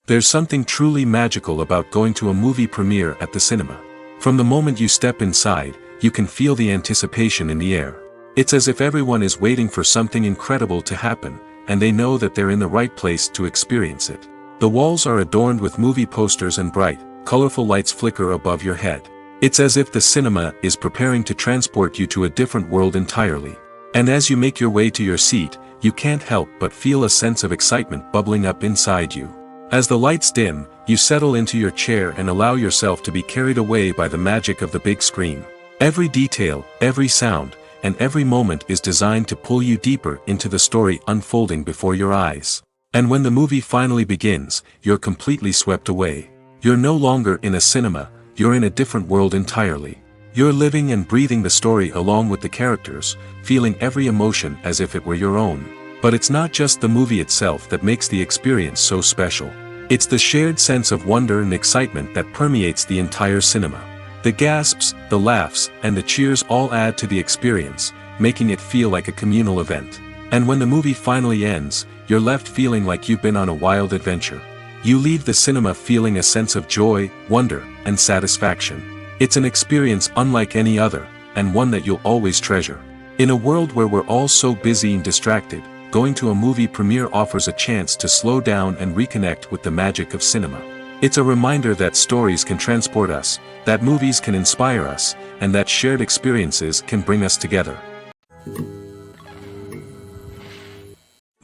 There's something truly magical about going to a movie premiere at the cinema. From the moment you step inside, you can feel the anticipation in the air. It's as if everyone is waiting for something incredible to happen, and they know that they're in the right place to experience it. The walls are adorned with movie posters and bright, colorful lights flicker above your head. It's as if the cinema is preparing to transport you to a different world entirely. And as you make your way to your seat, you can't help but feel a sense of excitement bubbling up inside you. As the lights dim, you settle into your chair and allow yourself to be carried away by the magic of the big screen. Every detail, every sound, and every moment is designed to pull you deeper into the story unfolding before your eyes. And when the movie finally begins, you're completely swept away. You're no longer in a cinema, you're in a different world entirely. You're living and breathing the story along with the characters, feeling every emotion as if it were your own. But it's not just the movie itself that makes the experience so special. It's the shared sense of wonder and excitement that permeates the entire cinema. The gasps, the laughs, and the cheers all add to the experience, making it feel like a communal event. And when the movie finally ends, you're left feeling like you've been on a wild adventure. You leave the cinema feeling a sense of joy, wonder, and satisfaction. It's an experience unlike any other, and one that you'll always treasure. In a world where we're all so busy and distracted, going to a movie premiere offers a chance to slow down and reconnect with the magic of cinema. It's a reminder that stories can transport us, that movies can inspire us, and that shared experiences can bring us together.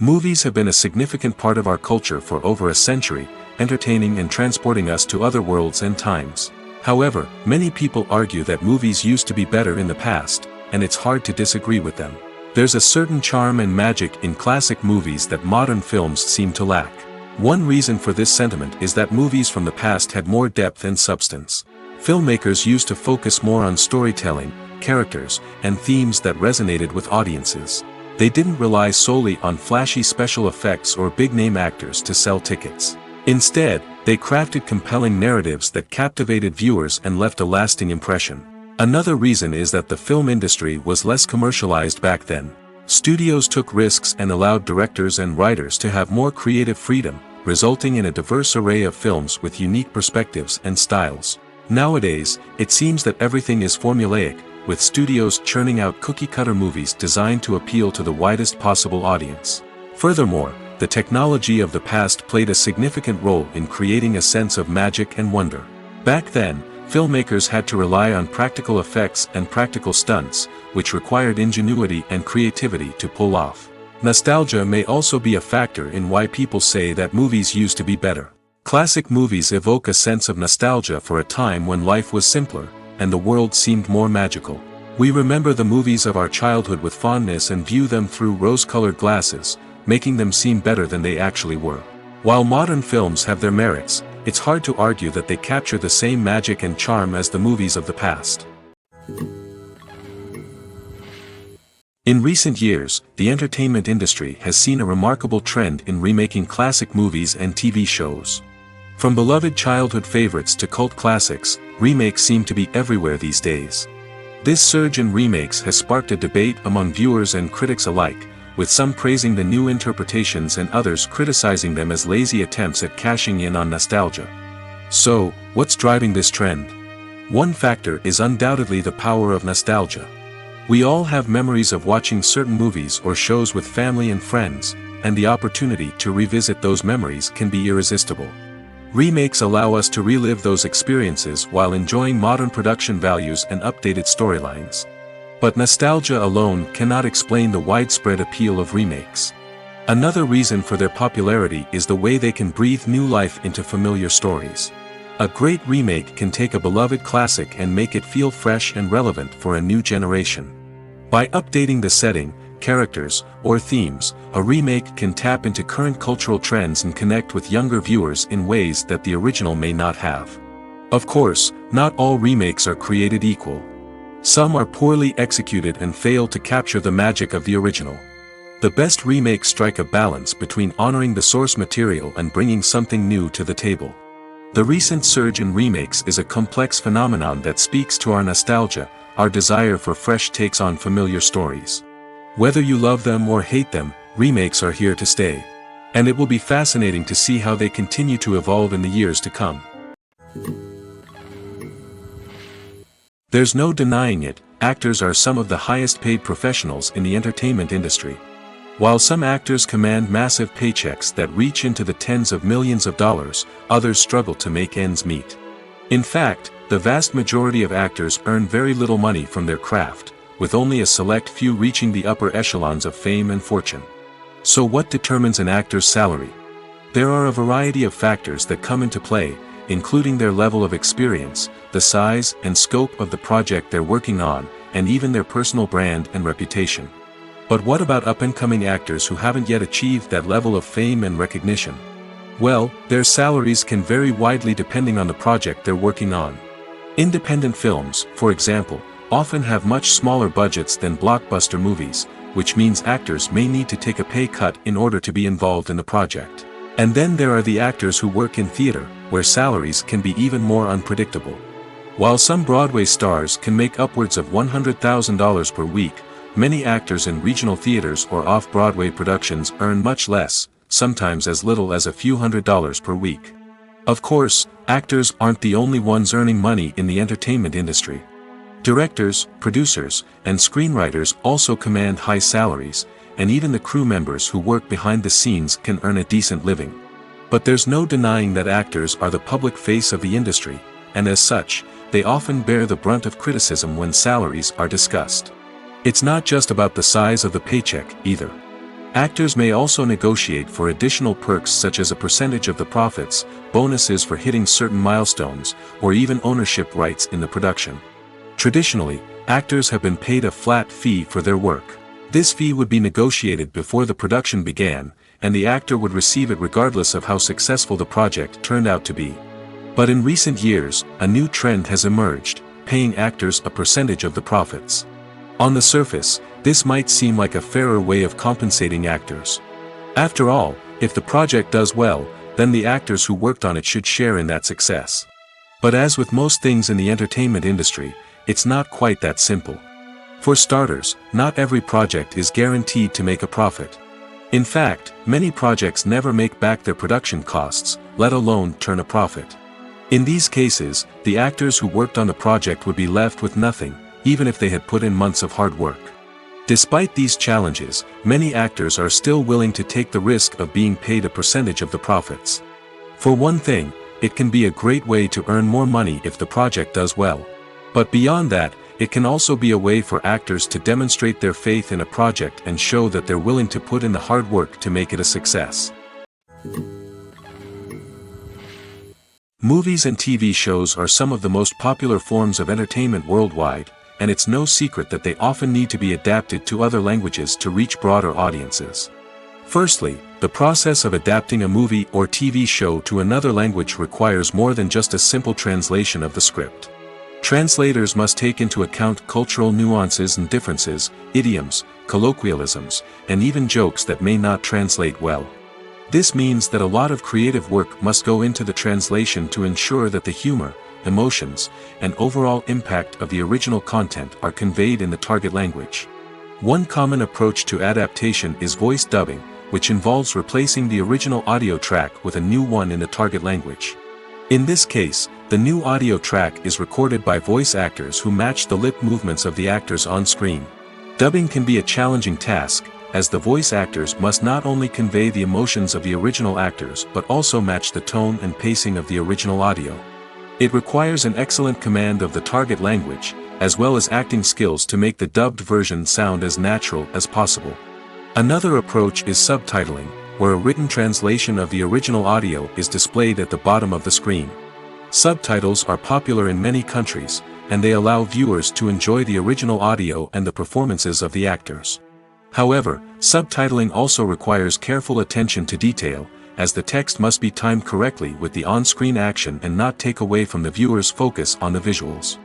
Movies have been a significant part of our culture for over a century, entertaining and transporting us to other worlds and times. However, many people argue that movies used to be better in the past, and it's hard to disagree with them. There's a certain charm and magic in classic movies that modern films seem to lack. One reason for this sentiment is that movies from the past had more depth and substance. Filmmakers used to focus more on storytelling, characters, and themes that resonated with audiences. They didn't rely solely on flashy special effects or big-name actors to sell tickets. Instead, they crafted compelling narratives that captivated viewers and left a lasting impression. Another reason is that the film industry was less commercialized back then. Studios took risks and allowed directors and writers to have more creative freedom, resulting in a diverse array of films with unique perspectives and styles. Nowadays, it seems that everything is formulaic, with studios churning out cookie-cutter movies designed to appeal to the widest possible audience. Furthermore, the technology of the past played a significant role in creating a sense of magic and wonder. Back then, filmmakers had to rely on practical effects and practical stunts, which required ingenuity and creativity to pull off. Nostalgia may also be a factor in why people say that movies used to be better. Classic movies evoke a sense of nostalgia for a time when life was simpler, and the world seemed more magical. We remember the movies of our childhood with fondness and view them through rose-colored glasses, making them seem better than they actually were. While modern films have their merits, it's hard to argue that they capture the same magic and charm as the movies of the past. In recent years, the entertainment industry has seen a remarkable trend in remaking classic movies and TV shows. From beloved childhood favorites to cult classics, remakes seem to be everywhere these days. This surge in remakes has sparked a debate among viewers and critics alike, with some praising the new interpretations and others criticizing them as lazy attempts at cashing in on nostalgia. So, what's driving this trend? One factor is undoubtedly the power of nostalgia. We all have memories of watching certain movies or shows with family and friends, and the opportunity to revisit those memories can be irresistible. Remakes allow us to relive those experiences while enjoying modern production values and updated storylines. But nostalgia alone cannot explain the widespread appeal of remakes. Another reason for their popularity is the way they can breathe new life into familiar stories. A great remake can take a beloved classic and make it feel fresh and relevant for a new generation. By updating the setting, characters, or themes, a remake can tap into current cultural trends and connect with younger viewers in ways that the original may not have. Of course, not all remakes are created equal. Some are poorly executed and fail to capture the magic of the original. The best remakes strike a balance between honoring the source material and bringing something new to the table. The recent surge in remakes is a complex phenomenon that speaks to our nostalgia, our desire for fresh takes on familiar stories. Whether you love them or hate them, remakes are here to stay. And it will be fascinating to see how they continue to evolve in the years to come. There's no denying it, actors are some of the highest paid professionals in the entertainment industry. While some actors command massive paychecks that reach into the tens of millions of dollars, others struggle to make ends meet. In fact, the vast majority of actors earn very little money from their craft, with only a select few reaching the upper echelons of fame and fortune. So what determines an actor's salary? There are a variety of factors that come into play, including their level of experience, the size and scope of the project they're working on, and even their personal brand and reputation. But what about up-and-coming actors who haven't yet achieved that level of fame and recognition? Well, their salaries can vary widely depending on the project they're working on. Independent films, for example, often have much smaller budgets than blockbuster movies, which means actors may need to take a pay cut in order to be involved in the project. And then there are the actors who work in theater, where salaries can be even more unpredictable. While some Broadway stars can make upwards of $100,000 per week, many actors in regional theaters or off-Broadway productions earn much less, sometimes as little as a few $100s per week. Of course, actors aren't the only ones earning money in the entertainment industry. Directors, producers, and screenwriters also command high salaries, and even the crew members who work behind the scenes can earn a decent living. But there's no denying that actors are the public face of the industry, and as such, they often bear the brunt of criticism when salaries are discussed. It's not just about the size of the paycheck, either. Actors may also negotiate for additional perks such as a percentage of the profits, bonuses for hitting certain milestones, or even ownership rights in the production. Traditionally, actors have been paid a flat fee for their work. This fee would be negotiated before the production began, and the actor would receive it regardless of how successful the project turned out to be. But in recent years, a new trend has emerged, paying actors a percentage of the profits. On the surface, this might seem like a fairer way of compensating actors. After all, if the project does well, then the actors who worked on it should share in that success. But as with most things in the entertainment industry, it's not quite that simple. For starters, not every project is guaranteed to make a profit. In fact, many projects never make back their production costs, let alone turn a profit. In these cases, the actors who worked on the project would be left with nothing, even if they had put in months of hard work. Despite these challenges, many actors are still willing to take the risk of being paid a percentage of the profits. For one thing, it can be a great way to earn more money if the project does well. But beyond that, it can also be a way for actors to demonstrate their faith in a project and show that they're willing to put in the hard work to make it a success. Movies and TV shows are some of the most popular forms of entertainment worldwide, and it's no secret that they often need to be adapted to other languages to reach broader audiences. Firstly, the process of adapting a movie or TV show to another language requires more than just a simple translation of the script. Translators must take into account cultural nuances and differences, idioms, colloquialisms, and even jokes that may not translate well. This means that a lot of creative work must go into the translation to ensure that the humor, emotions, and overall impact of the original content are conveyed in the target language. One common approach to adaptation is voice dubbing, which involves replacing the original audio track with a new one in the target language. In this case, the new audio track is recorded by voice actors who match the lip movements of the actors on screen. Dubbing can be a challenging task, as the voice actors must not only convey the emotions of the original actors but also match the tone and pacing of the original audio. It requires an excellent command of the target language, as well as acting skills to make the dubbed version sound as natural as possible. Another approach is subtitling, where a written translation of the original audio is displayed at the bottom of the screen. Subtitles are popular in many countries, and they allow viewers to enjoy the original audio and the performances of the actors. However, subtitling also requires careful attention to detail, as the text must be timed correctly with the on-screen action and not take away from the viewer's focus on the visuals.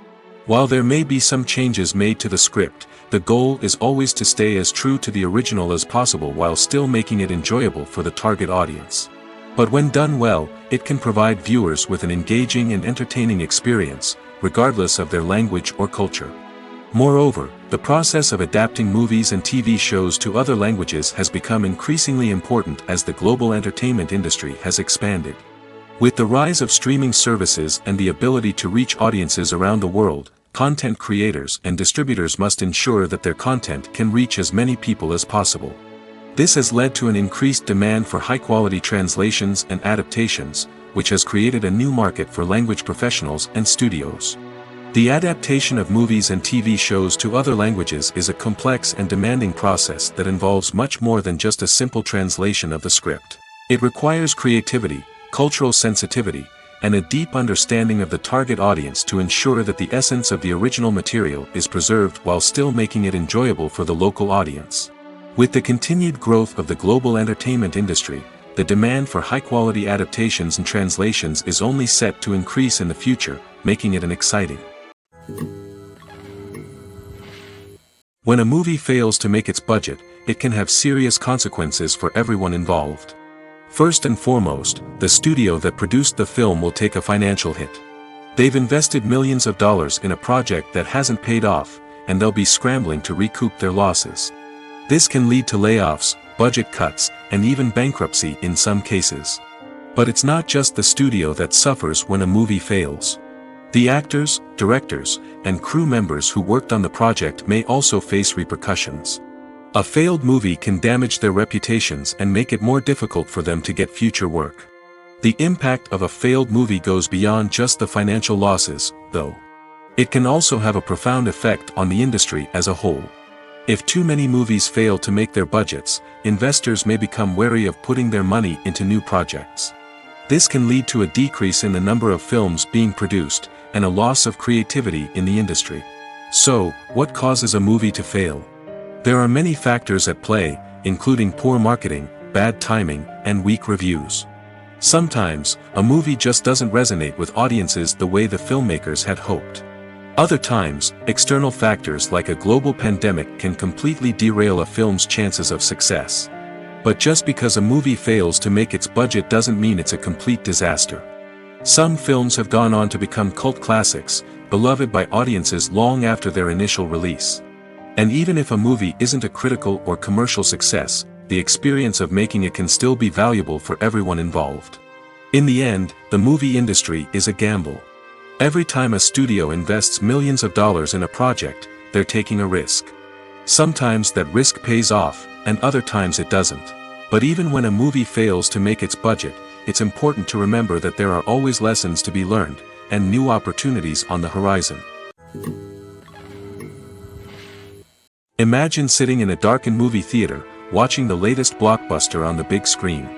While there may be some changes made to the script, the goal is always to stay as true to the original as possible while still making it enjoyable for the target audience. But when done well, it can provide viewers with an engaging and entertaining experience, regardless of their language or culture. Moreover, the process of adapting movies and TV shows to other languages has become increasingly important as the global entertainment industry has expanded. With the rise of streaming services and the ability to reach audiences around the world, content creators and distributors must ensure that their content can reach as many people as possible. This has led to an increased demand for high-quality translations and adaptations, which has created a new market for language professionals and studios. The adaptation of movies and TV shows to other languages is a complex and demanding process that involves much more than just a simple translation of the script. It requires creativity, cultural sensitivity, and a deep understanding of the target audience to ensure that the essence of the original material is preserved while still making it enjoyable for the local audience. With the continued growth of the global entertainment industry, the demand for high-quality adaptations and translations is only set to increase in the future, making it an exciting. When a movie fails to make its budget, it can have serious consequences for everyone involved. First and foremost, the studio that produced the film will take a financial hit. They've invested millions of dollars in a project that hasn't paid off, and they'll be scrambling to recoup their losses. This can lead to layoffs, budget cuts, and even bankruptcy in some cases. But it's not just the studio that suffers when a movie fails. The actors, directors, and crew members who worked on the project may also face repercussions. A failed movie can damage their reputations and make it more difficult for them to get future work. The impact of a failed movie goes beyond just the financial losses, though. It can also have a profound effect on the industry as a whole. If too many movies fail to make their budgets, investors may become wary of putting their money into new projects. This can lead to a decrease in the number of films being produced, and a loss of creativity in the industry. So, what causes a movie to fail? There are many factors at play, including poor marketing, bad timing, and weak reviews. Sometimes, a movie just doesn't resonate with audiences the way the filmmakers had hoped. Other times, external factors like a global pandemic can completely derail a film's chances of success. But just because a movie fails to make its budget doesn't mean it's a complete disaster. Some films have gone on to become cult classics, beloved by audiences long after their initial release. And even if a movie isn't a critical or commercial success, the experience of making it can still be valuable for everyone involved. In the end, the movie industry is a gamble. Every time a studio invests millions of dollars in a project, they're taking a risk. Sometimes that risk pays off, and other times it doesn't. But even when a movie fails to make its budget, it's important to remember that there are always lessons to be learned, and new opportunities on the horizon. Imagine sitting in a darkened movie theater, watching the latest blockbuster on the big screen.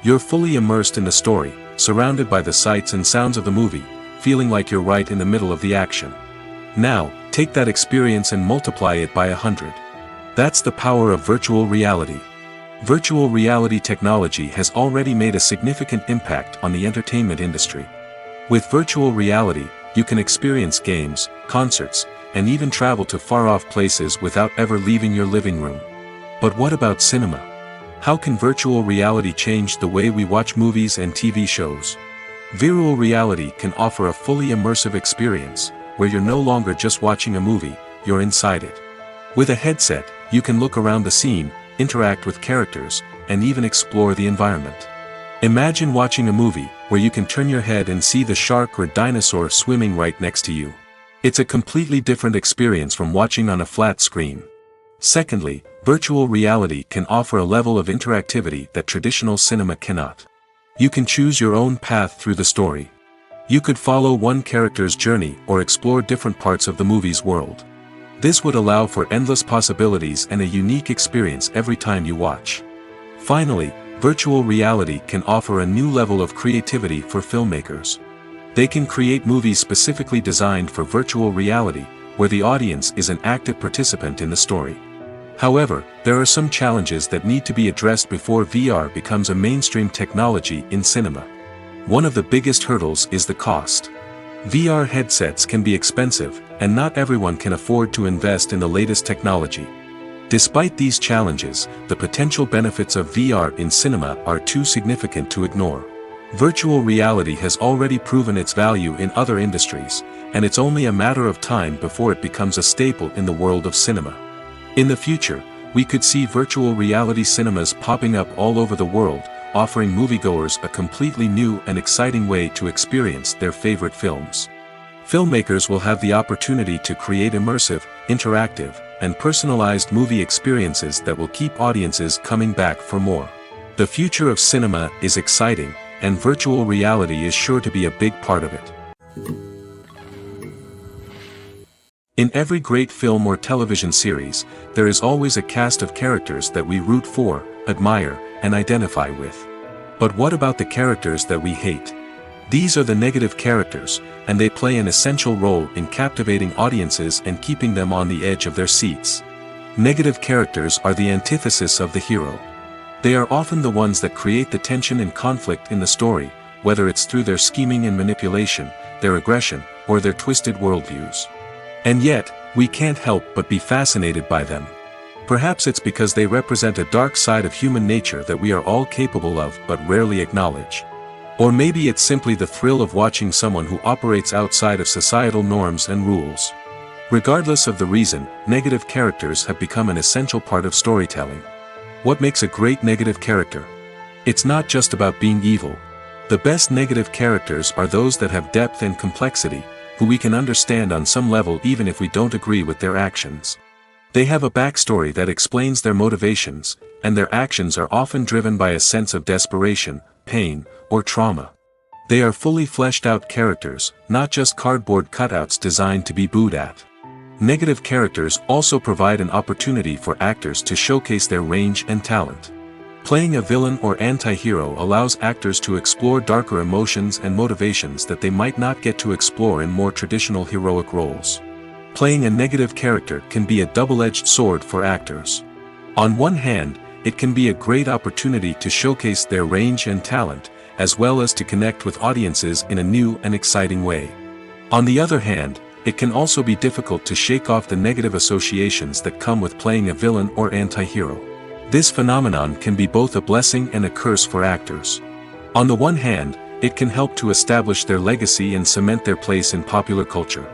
You're fully immersed in the story, surrounded by the sights and sounds of the movie, feeling like you're right in the middle of the action. Now, take that experience and multiply it by 100. That's the power of virtual reality. Virtual reality technology has already made a significant impact on the entertainment industry. With virtual reality, you can experience games, concerts, and even travel to far-off places without ever leaving your living room. But what about cinema? How can virtual reality change the way we watch movies and TV shows? Virtual reality can offer a fully immersive experience, where you're no longer just watching a movie, you're inside it. With a headset, you can look around the scene, interact with characters, and even explore the environment. Imagine watching a movie, where you can turn your head and see the shark or dinosaur swimming right next to you. It's a completely different experience from watching on a flat screen. Secondly, virtual reality can offer a level of interactivity that traditional cinema cannot. You can choose your own path through the story. You could follow one character's journey or explore different parts of the movie's world. This would allow for endless possibilities and a unique experience every time you watch. Finally, virtual reality can offer a new level of creativity for filmmakers. They can create movies specifically designed for virtual reality, where the audience is an active participant in the story. However, there are some challenges that need to be addressed before VR becomes a mainstream technology in cinema. One of the biggest hurdles is the cost. VR headsets can be expensive, and not everyone can afford to invest in the latest technology. Despite these challenges, the potential benefits of VR in cinema are too significant to ignore. Virtual reality has already proven its value in other industries, and it's only a matter of time before it becomes a staple in the world of cinema. In the future, we could see virtual reality cinemas popping up all over the world, offering moviegoers a completely new and exciting way to experience their favorite films. Filmmakers will have the opportunity to create immersive, interactive, and personalized movie experiences that will keep audiences coming back for more. The future of cinema is exciting, and virtual reality is sure to be a big part of it. In every great film or television series, there is always a cast of characters that we root for, admire, and identify with. But what about the characters that we hate? These are the negative characters, and they play an essential role in captivating audiences and keeping them on the edge of their seats. Negative characters are the antithesis of the hero. They are often the ones that create the tension and conflict in the story, whether it's through their scheming and manipulation, their aggression, or their twisted worldviews. And yet, we can't help but be fascinated by them. Perhaps it's because they represent a dark side of human nature that we are all capable of but rarely acknowledge. Or maybe it's simply the thrill of watching someone who operates outside of societal norms and rules. Regardless of the reason, negative characters have become an essential part of storytelling. What makes a great negative character? It's not just about being evil. The best negative characters are those that have depth and complexity, who we can understand on some level even if we don't agree with their actions. They have a backstory that explains their motivations, and their actions are often driven by a sense of desperation, pain, or trauma. They are fully fleshed out characters, not just cardboard cutouts designed to be booed at. Negative characters also provide an opportunity for actors to showcase their range and talent. Playing a villain or anti-hero allows actors to explore darker emotions and motivations that they might not get to explore in more traditional heroic roles. Playing a negative character can be a double-edged sword for actors. On one hand, it can be a great opportunity to showcase their range and talent, as well as to connect with audiences in a new and exciting way. On the other hand, it can also be difficult to shake off the negative associations that come with playing a villain or anti-hero. This phenomenon can be both a blessing and a curse for actors. On the one hand, it can help to establish their legacy and cement their place in popular culture.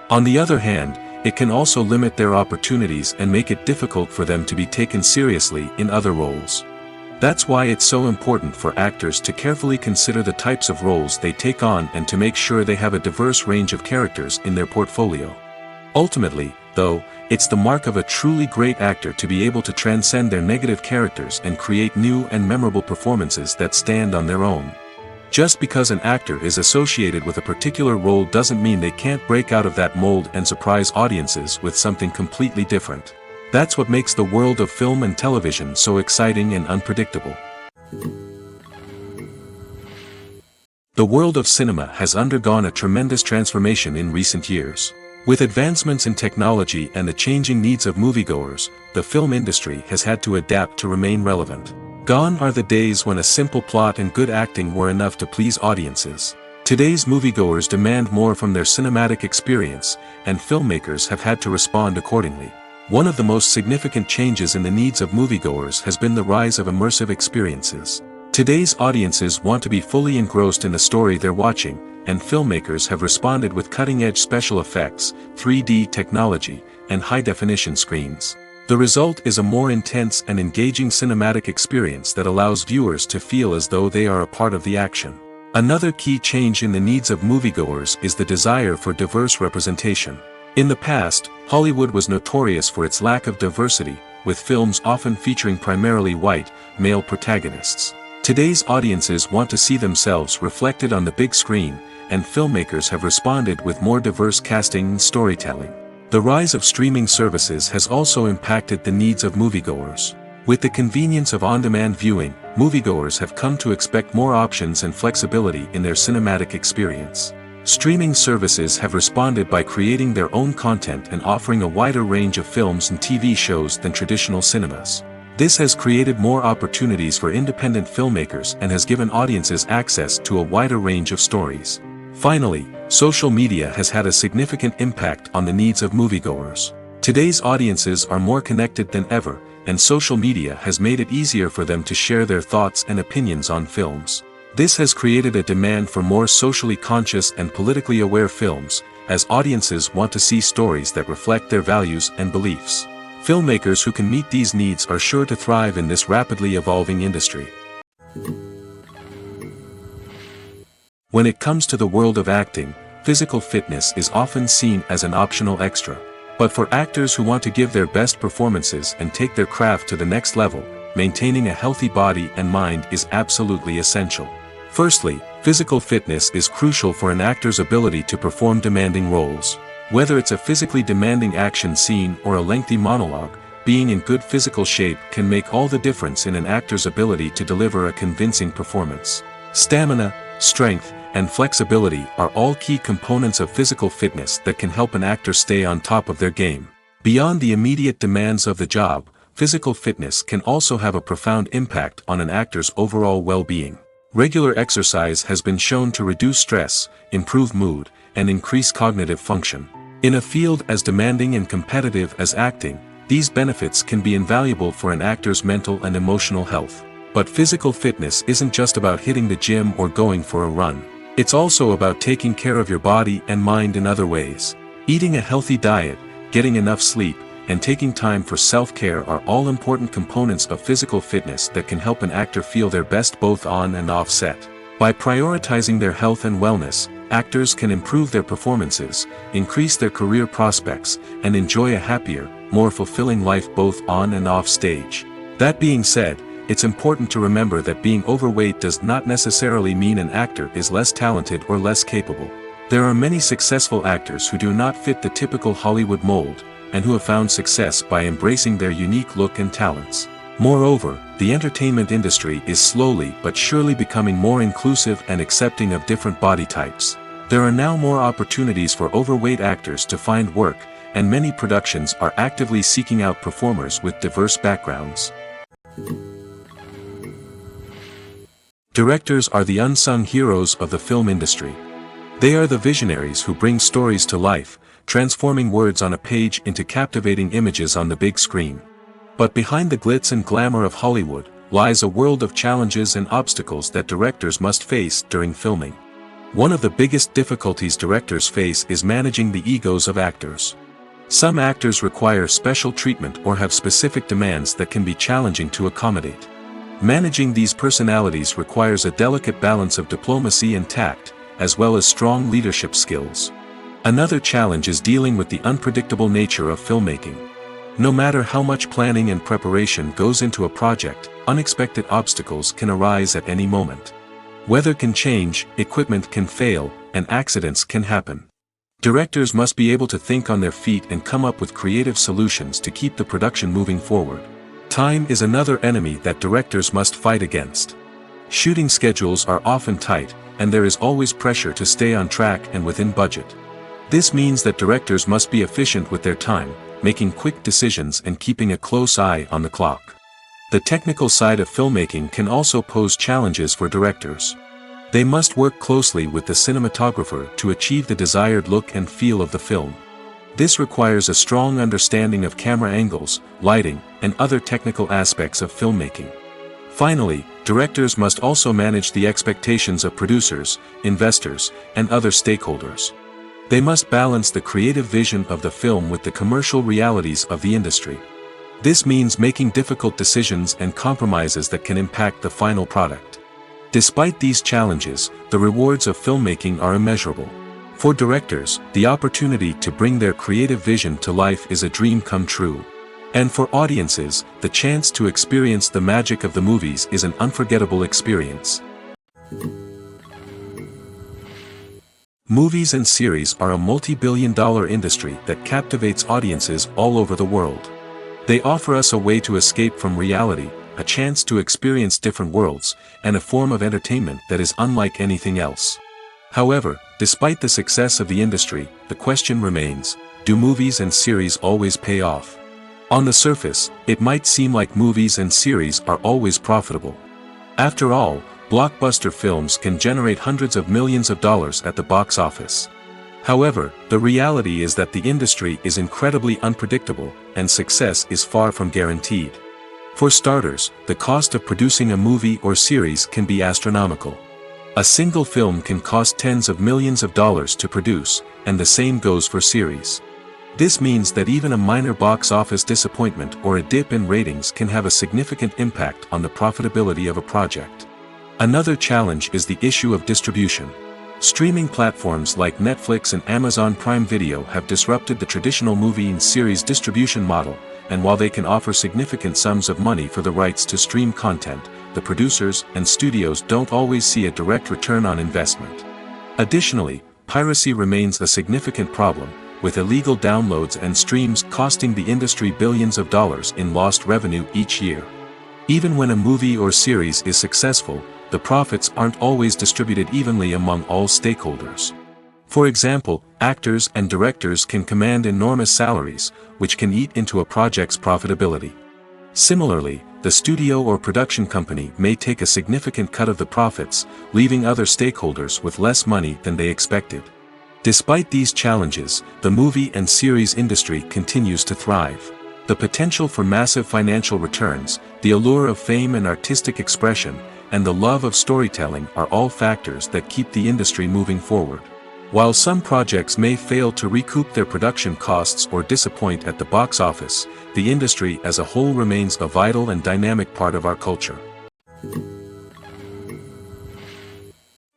On the other hand, it can also limit their opportunities and make it difficult for them to be taken seriously in other roles. That's why it's so important for actors to carefully consider the types of roles they take on and to make sure they have a diverse range of characters in their portfolio. Ultimately, though, it's the mark of a truly great actor to be able to transcend their negative characters and create new and memorable performances that stand on their own. Just because an actor is associated with a particular role doesn't mean they can't break out of that mold and surprise audiences with something completely different. That's what makes the world of film and television so exciting and unpredictable. The world of cinema has undergone a tremendous transformation in recent years. With advancements in technology and the changing needs of moviegoers, the film industry has had to adapt to remain relevant. Gone are the days when a simple plot and good acting were enough to please audiences. Today's moviegoers demand more from their cinematic experience, and filmmakers have had to respond accordingly. One of the most significant changes in the needs of moviegoers has been the rise of immersive experiences. Today's audiences want to be fully engrossed in the story they're watching, and filmmakers have responded with cutting-edge special effects, 3D technology, and high-definition screens. The result is a more intense and engaging cinematic experience that allows viewers to feel as though they are a part of the action. Another key change in the needs of moviegoers is the desire for diverse representation. In the past, Hollywood was notorious for its lack of diversity, with films often featuring primarily white, male protagonists. Today's audiences want to see themselves reflected on the big screen, and filmmakers have responded with more diverse casting and storytelling. The rise of streaming services has also impacted the needs of moviegoers. With the convenience of on-demand viewing, moviegoers have come to expect more options and flexibility in their cinematic experience. Streaming services have responded by creating their own content and offering a wider range of films and TV shows than traditional cinemas. This has created more opportunities for independent filmmakers and has given audiences access to a wider range of stories. Finally, social media has had a significant impact on the needs of moviegoers. Today's audiences are more connected than ever, and social media has made it easier for them to share their thoughts and opinions on films. This has created a demand for more socially conscious and politically aware films, as audiences want to see stories that reflect their values and beliefs. Filmmakers who can meet these needs are sure to thrive in this rapidly evolving industry. When it comes to the world of acting, physical fitness is often seen as an optional extra. But for actors who want to give their best performances and take their craft to the next level, maintaining a healthy body and mind is absolutely essential. Firstly, physical fitness is crucial for an actor's ability to perform demanding roles. Whether it's a physically demanding action scene or a lengthy monologue, being in good physical shape can make all the difference in an actor's ability to deliver a convincing performance. Stamina, strength, and flexibility are all key components of physical fitness that can help an actor stay on top of their game. Beyond the immediate demands of the job, physical fitness can also have a profound impact on an actor's overall well-being. Regular exercise has been shown to reduce stress, improve mood, and increase cognitive function. In a field as demanding and competitive as acting, these benefits can be invaluable for an actor's mental and emotional health. But physical fitness isn't just about hitting the gym or going for a run. It's also about taking care of your body and mind in other ways. Eating a healthy diet, getting enough sleep, and taking time for self-care are all important components of physical fitness that can help an actor feel their best both on and off set. By prioritizing their health and wellness, actors can improve their performances, increase their career prospects, and enjoy a happier, more fulfilling life both on and off stage. That being said, it's important to remember that being overweight does not necessarily mean an actor is less talented or less capable. There are many successful actors who do not fit the typical Hollywood mold, and who have found success by embracing their unique look and talents. Moreover, the entertainment industry is slowly but surely becoming more inclusive and accepting of different body types. There are now more opportunities for overweight actors to find work, and many productions are actively seeking out performers with diverse backgrounds. Directors are the unsung heroes of the film industry. They are the visionaries who bring stories to life, transforming words on a page into captivating images on the big screen. But behind the glitz and glamour of Hollywood lies a world of challenges and obstacles that directors must face during filming. One of the biggest difficulties directors face is managing the egos of actors. Some actors require special treatment or have specific demands that can be challenging to accommodate. Managing these personalities requires a delicate balance of diplomacy and tact, as well as strong leadership skills. Another challenge is dealing with the unpredictable nature of filmmaking. No matter how much planning and preparation goes into a project, unexpected obstacles can arise at any moment. Weather can change, equipment can fail, and accidents can happen. Directors must be able to think on their feet and come up with creative solutions to keep the production moving forward. Time is another enemy that directors must fight against. Shooting schedules are often tight, and there is always pressure to stay on track and within budget. This means that directors must be efficient with their time, making quick decisions and keeping a close eye on the clock. The technical side of filmmaking can also pose challenges for directors. They must work closely with the cinematographer to achieve the desired look and feel of the film. This requires a strong understanding of camera angles, lighting, and other technical aspects of filmmaking. Finally, directors must also manage the expectations of producers, investors, and other stakeholders. They must balance the creative vision of the film with the commercial realities of the industry. This means making difficult decisions and compromises that can impact the final product. Despite these challenges, the rewards of filmmaking are immeasurable. For directors, the opportunity to bring their creative vision to life is a dream come true. And for audiences, the chance to experience the magic of the movies is an unforgettable experience. Movies and series are a multi-billion-dollar industry that captivates audiences all over the world. They offer us a way to escape from reality, a chance to experience different worlds, and a form of entertainment that is unlike anything else. However, despite the success of the industry, the question remains, do movies and series always pay off? On the surface, it might seem like movies and series are always profitable. After all, blockbuster films can generate hundreds of millions of dollars at the box office. However, the reality is that the industry is incredibly unpredictable, and success is far from guaranteed. For starters, the cost of producing a movie or series can be astronomical. A single film can cost tens of millions of dollars to produce, and the same goes for series. This means that even a minor box office disappointment or a dip in ratings can have a significant impact on the profitability of a project. Another challenge is the issue of distribution. Streaming platforms like Netflix and Amazon Prime Video have disrupted the traditional movie and series distribution model, and while they can offer significant sums of money for the rights to stream content, the producers and studios don't always see a direct return on investment. Additionally, piracy remains a significant problem, with illegal downloads and streams costing the industry billions of dollars in lost revenue each year. Even when a movie or series is successful, the profits aren't always distributed evenly among all stakeholders. For example, actors and directors can command enormous salaries, which can eat into a project's profitability. Similarly, the studio or production company may take a significant cut of the profits, leaving other stakeholders with less money than they expected. Despite these challenges, the movie and series industry continues to thrive. The potential for massive financial returns, the allure of fame and artistic expression, and the love of storytelling are all factors that keep the industry moving forward. While some projects may fail to recoup their production costs or disappoint at the box office, the industry as a whole remains a vital and dynamic part of our culture.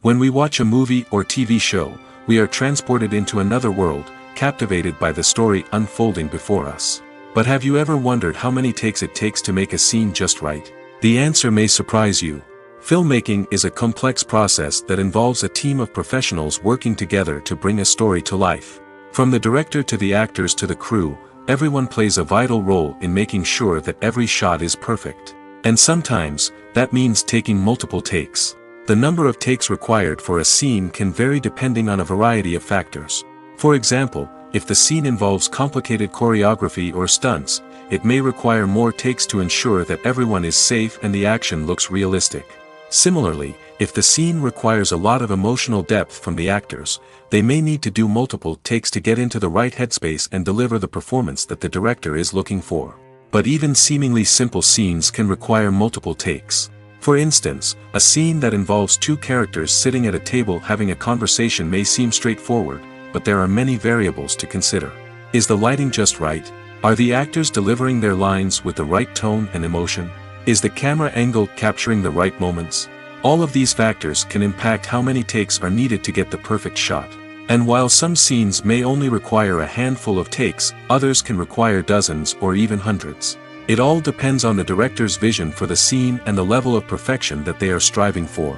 When we watch a movie or TV show, we are transported into another world, captivated by the story unfolding before us. But have you ever wondered how many takes it takes to make a scene just right? The answer may surprise you. Filmmaking is a complex process that involves a team of professionals working together to bring a story to life. From the director to the actors to the crew, everyone plays a vital role in making sure that every shot is perfect. And sometimes, that means taking multiple takes. The number of takes required for a scene can vary depending on a variety of factors. For example, if the scene involves complicated choreography or stunts, it may require more takes to ensure that everyone is safe and the action looks realistic. Similarly, if the scene requires a lot of emotional depth from the actors, they may need to do multiple takes to get into the right headspace and deliver the performance that the director is looking for. But even seemingly simple scenes can require multiple takes. For instance, a scene that involves two characters sitting at a table having a conversation may seem straightforward, but there are many variables to consider. Is the lighting just right? Are the actors delivering their lines with the right tone and emotion? Is the camera angle capturing the right moments? All of these factors can impact how many takes are needed to get the perfect shot. And while some scenes may only require a handful of takes, others can require dozens or even hundreds. It all depends on the director's vision for the scene and the level of perfection that they are striving for.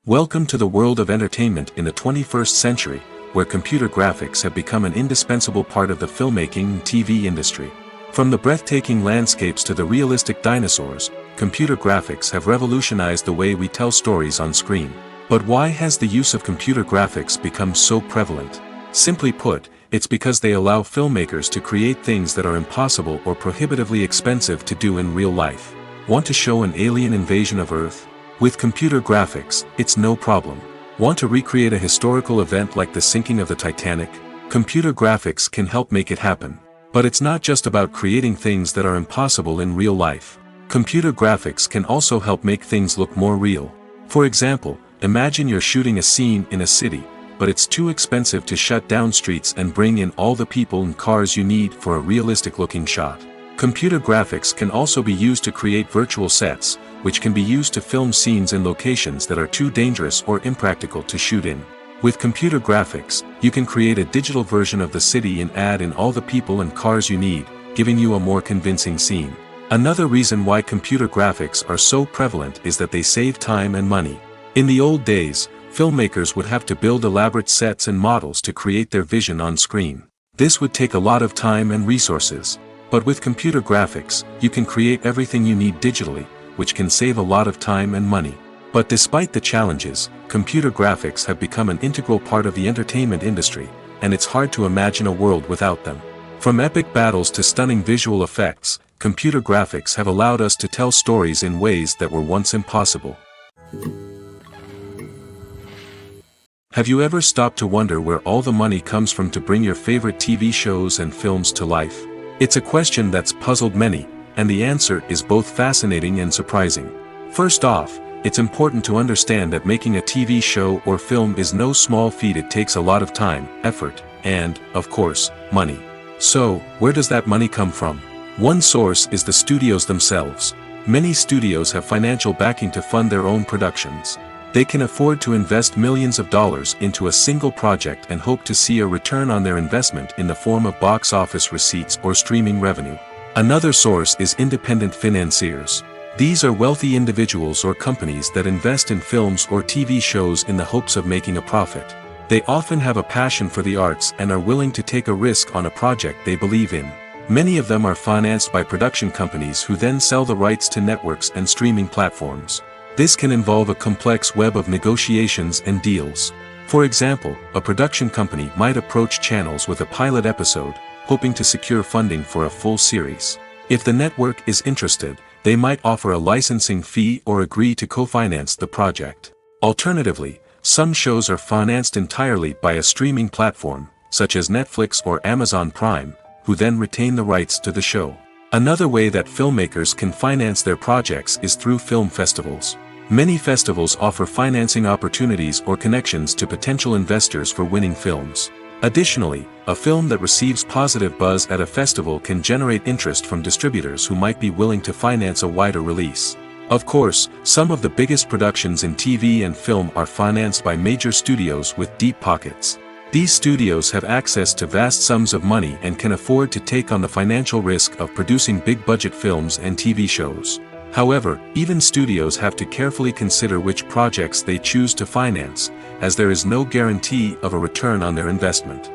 Welcome to the world of entertainment in the 21st century, where computer graphics have become an indispensable part of the filmmaking and TV industry. From the breathtaking landscapes to the realistic dinosaurs, computer graphics have revolutionized the way we tell stories on screen. But why has the use of computer graphics become so prevalent? Simply put, it's because they allow filmmakers to create things that are impossible or prohibitively expensive to do in real life. Want to show an alien invasion of Earth? With computer graphics, it's no problem. Want to recreate a historical event like the sinking of the Titanic? Computer graphics can help make it happen. But it's not just about creating things that are impossible in real life. Computer graphics can also help make things look more real. For example, imagine you're shooting a scene in a city, but it's too expensive to shut down streets and bring in all the people and cars you need for a realistic-looking shot. Computer graphics can also be used to create virtual sets, which can be used to film scenes in locations that are too dangerous or impractical to shoot in. With computer graphics, you can create a digital version of the city and add in all the people and cars you need, giving you a more convincing scene. Another reason why computer graphics are so prevalent is that they save time and money. In the old days, filmmakers would have to build elaborate sets and models to create their vision on screen. This would take a lot of time and resources. But with computer graphics, you can create everything you need digitally, which can save a lot of time and money. But despite the challenges, computer graphics have become an integral part of the entertainment industry, and it's hard to imagine a world without them. From epic battles to stunning visual effects, computer graphics have allowed us to tell stories in ways that were once impossible. Have you ever stopped to wonder where all the money comes from to bring your favorite TV shows and films to life? It's a question that's puzzled many, and the answer is both fascinating and surprising. First off, it's important to understand that making a TV show or film is no small feat. It takes a lot of time, effort, and, of course, money. So, where does that money come from? One source is the studios themselves. Many studios have financial backing to fund their own productions. They can afford to invest millions of dollars into a single project and hope to see a return on their investment in the form of box office receipts or streaming revenue. Another source is independent financiers. These are wealthy individuals or companies that invest in films or TV shows in the hopes of making a profit. They often have a passion for the arts and are willing to take a risk on a project they believe in. Many of them are financed by production companies who then sell the rights to networks and streaming platforms. This can involve a complex web of negotiations and deals. For example, a production company might approach channels with a pilot episode, hoping to secure funding for a full series. If the network is interested, they might offer a licensing fee or agree to co-finance the project. Alternatively, some shows are financed entirely by a streaming platform, such as Netflix or Amazon Prime, who then retain the rights to the show. Another way that filmmakers can finance their projects is through film festivals. Many festivals offer financing opportunities or connections to potential investors for winning films. Additionally, a film that receives positive buzz at a festival can generate interest from distributors who might be willing to finance a wider release. Of course, some of the biggest productions in TV and film are financed by major studios with deep pockets. These studios have access to vast sums of money and can afford to take on the financial risk of producing big-budget films and TV shows. However, even studios have to carefully consider which projects they choose to finance, as there is no guarantee of a return on their investment.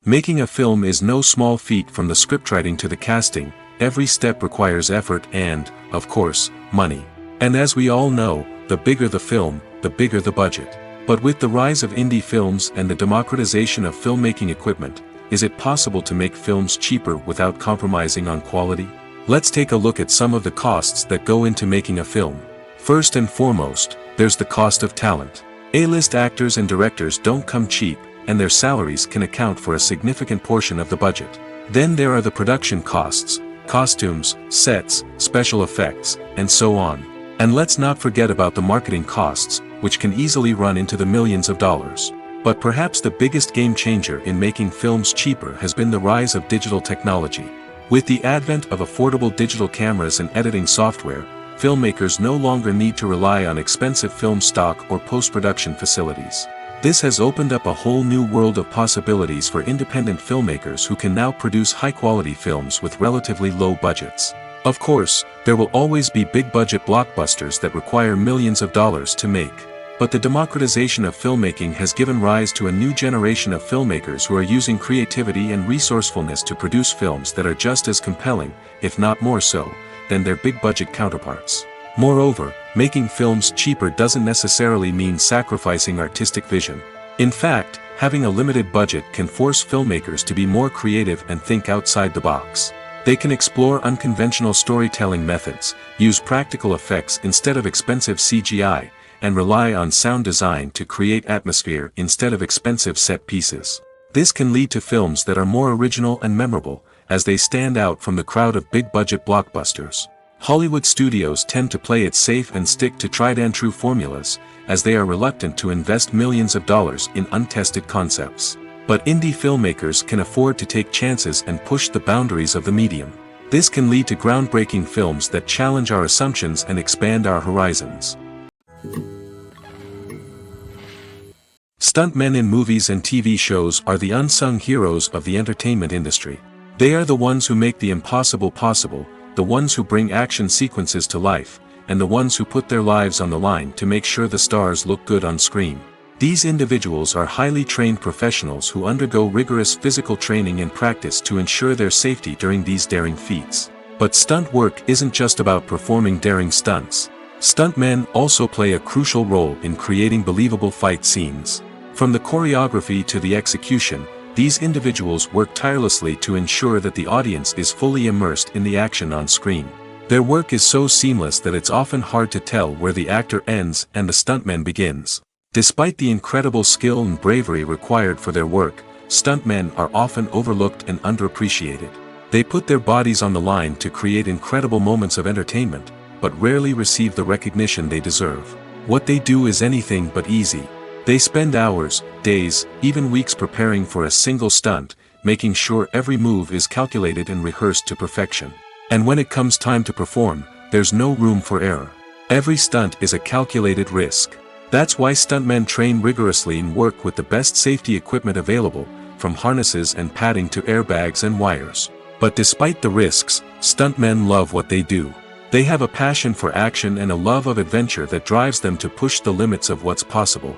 Making a film is no small feat. From the scriptwriting to the casting, every step requires effort and, of course, money. And as we all know, the bigger the film, the bigger the budget. But with the rise of indie films and the democratization of filmmaking equipment, is it possible to make films cheaper without compromising on quality? Let's take a look at some of the costs that go into making a film. First and foremost, there's the cost of talent. A-list actors and directors don't come cheap, and their salaries can account for a significant portion of the budget. Then there are the production costs, costumes, sets, special effects, and so on. And let's not forget about the marketing costs, which can easily run into the millions of dollars. But perhaps the biggest game changer in making films cheaper has been the rise of digital technology. With the advent of affordable digital cameras and editing software, filmmakers no longer need to rely on expensive film stock or post-production facilities. This has opened up a whole new world of possibilities for independent filmmakers who can now produce high-quality films with relatively low budgets. Of course, there will always be big-budget blockbusters that require millions of dollars to make. But the democratization of filmmaking has given rise to a new generation of filmmakers who are using creativity and resourcefulness to produce films that are just as compelling, if not more so, than their big-budget counterparts. Moreover, making films cheaper doesn't necessarily mean sacrificing artistic vision. In fact, having a limited budget can force filmmakers to be more creative and think outside the box. They can explore unconventional storytelling methods, use practical effects instead of expensive CGI, and rely on sound design to create atmosphere instead of expensive set pieces. This can lead to films that are more original and memorable, as they stand out from the crowd of big-budget blockbusters. Hollywood studios tend to play it safe and stick to tried-and-true formulas, as they are reluctant to invest millions of dollars in untested concepts. But indie filmmakers can afford to take chances and push the boundaries of the medium. This can lead to groundbreaking films that challenge our assumptions and expand our horizons. Stuntmen in movies and TV shows are the unsung heroes of the entertainment industry. They are the ones who make the impossible possible, the ones who bring action sequences to life, and the ones who put their lives on the line to make sure the stars look good on screen. These individuals are highly trained professionals who undergo rigorous physical training and practice to ensure their safety during these daring feats. But stunt work isn't just about performing daring stunts. Stuntmen also play a crucial role in creating believable fight scenes. From the choreography to the execution, these individuals work tirelessly to ensure that the audience is fully immersed in the action on screen. Their work is so seamless that it's often hard to tell where the actor ends and the stuntman begins. Despite the incredible skill and bravery required for their work, stuntmen are often overlooked and underappreciated. They put their bodies on the line to create incredible moments of entertainment, but rarely receive the recognition they deserve. What they do is anything but easy. They spend hours, days, even weeks preparing for a single stunt, making sure every move is calculated and rehearsed to perfection. And when it comes time to perform, there's no room for error. Every stunt is a calculated risk. That's why stuntmen train rigorously and work with the best safety equipment available, from harnesses and padding to airbags and wires. But despite the risks, stuntmen love what they do. They have a passion for action and a love of adventure that drives them to push the limits of what's possible.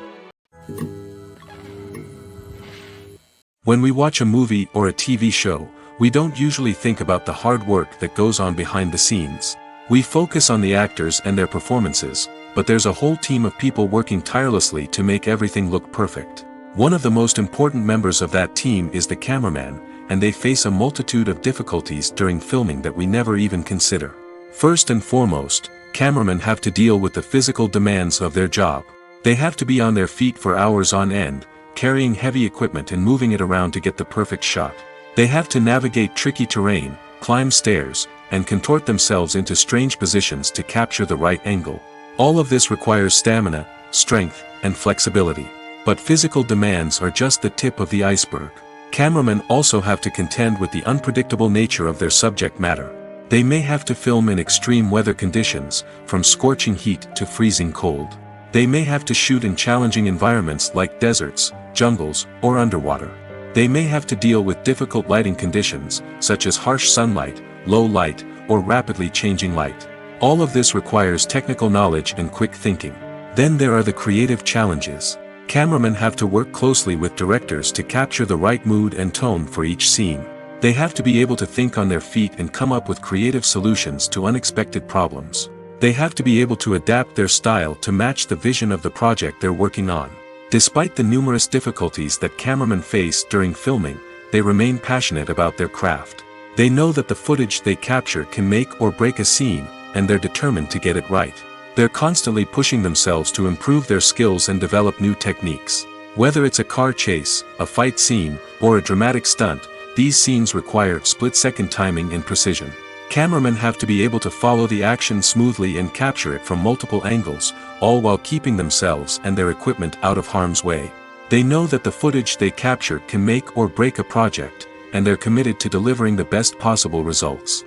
When we watch a movie or a TV show, we don't usually think about the hard work that goes on behind the scenes. We focus on the actors and their performances, but there's a whole team of people working tirelessly to make everything look perfect. One of the most important members of that team is the cameraman, and they face a multitude of difficulties during filming that we never even consider. First and foremost, cameramen have to deal with the physical demands of their job. They have to be on their feet for hours on end, carrying heavy equipment and moving it around to get the perfect shot. They have to navigate tricky terrain, climb stairs, and contort themselves into strange positions to capture the right angle. All of this requires stamina, strength, and flexibility. But physical demands are just the tip of the iceberg. Cameramen also have to contend with the unpredictable nature of their subject matter. They may have to film in extreme weather conditions, from scorching heat to freezing cold. They may have to shoot in challenging environments like deserts, jungles, or underwater. They may have to deal with difficult lighting conditions, such as harsh sunlight, low light, or rapidly changing light. All of this requires technical knowledge and quick thinking. Then there are the creative challenges. Cameramen have to work closely with directors to capture the right mood and tone for each scene. They have to be able to think on their feet and come up with creative solutions to unexpected problems. They have to be able to adapt their style to match the vision of the project they're working on. Despite the numerous difficulties that cameramen face during filming, they remain passionate about their craft. They know that the footage they capture can make or break a scene, and they're determined to get it right. They're constantly pushing themselves to improve their skills and develop new techniques. Whether it's a car chase, a fight scene, or a dramatic stunt, these scenes require split-second timing and precision. Cameramen have to be able to follow the action smoothly and capture it from multiple angles, all while keeping themselves and their equipment out of harm's way. They know that the footage they capture can make or break a project, and they're committed to delivering the best possible results.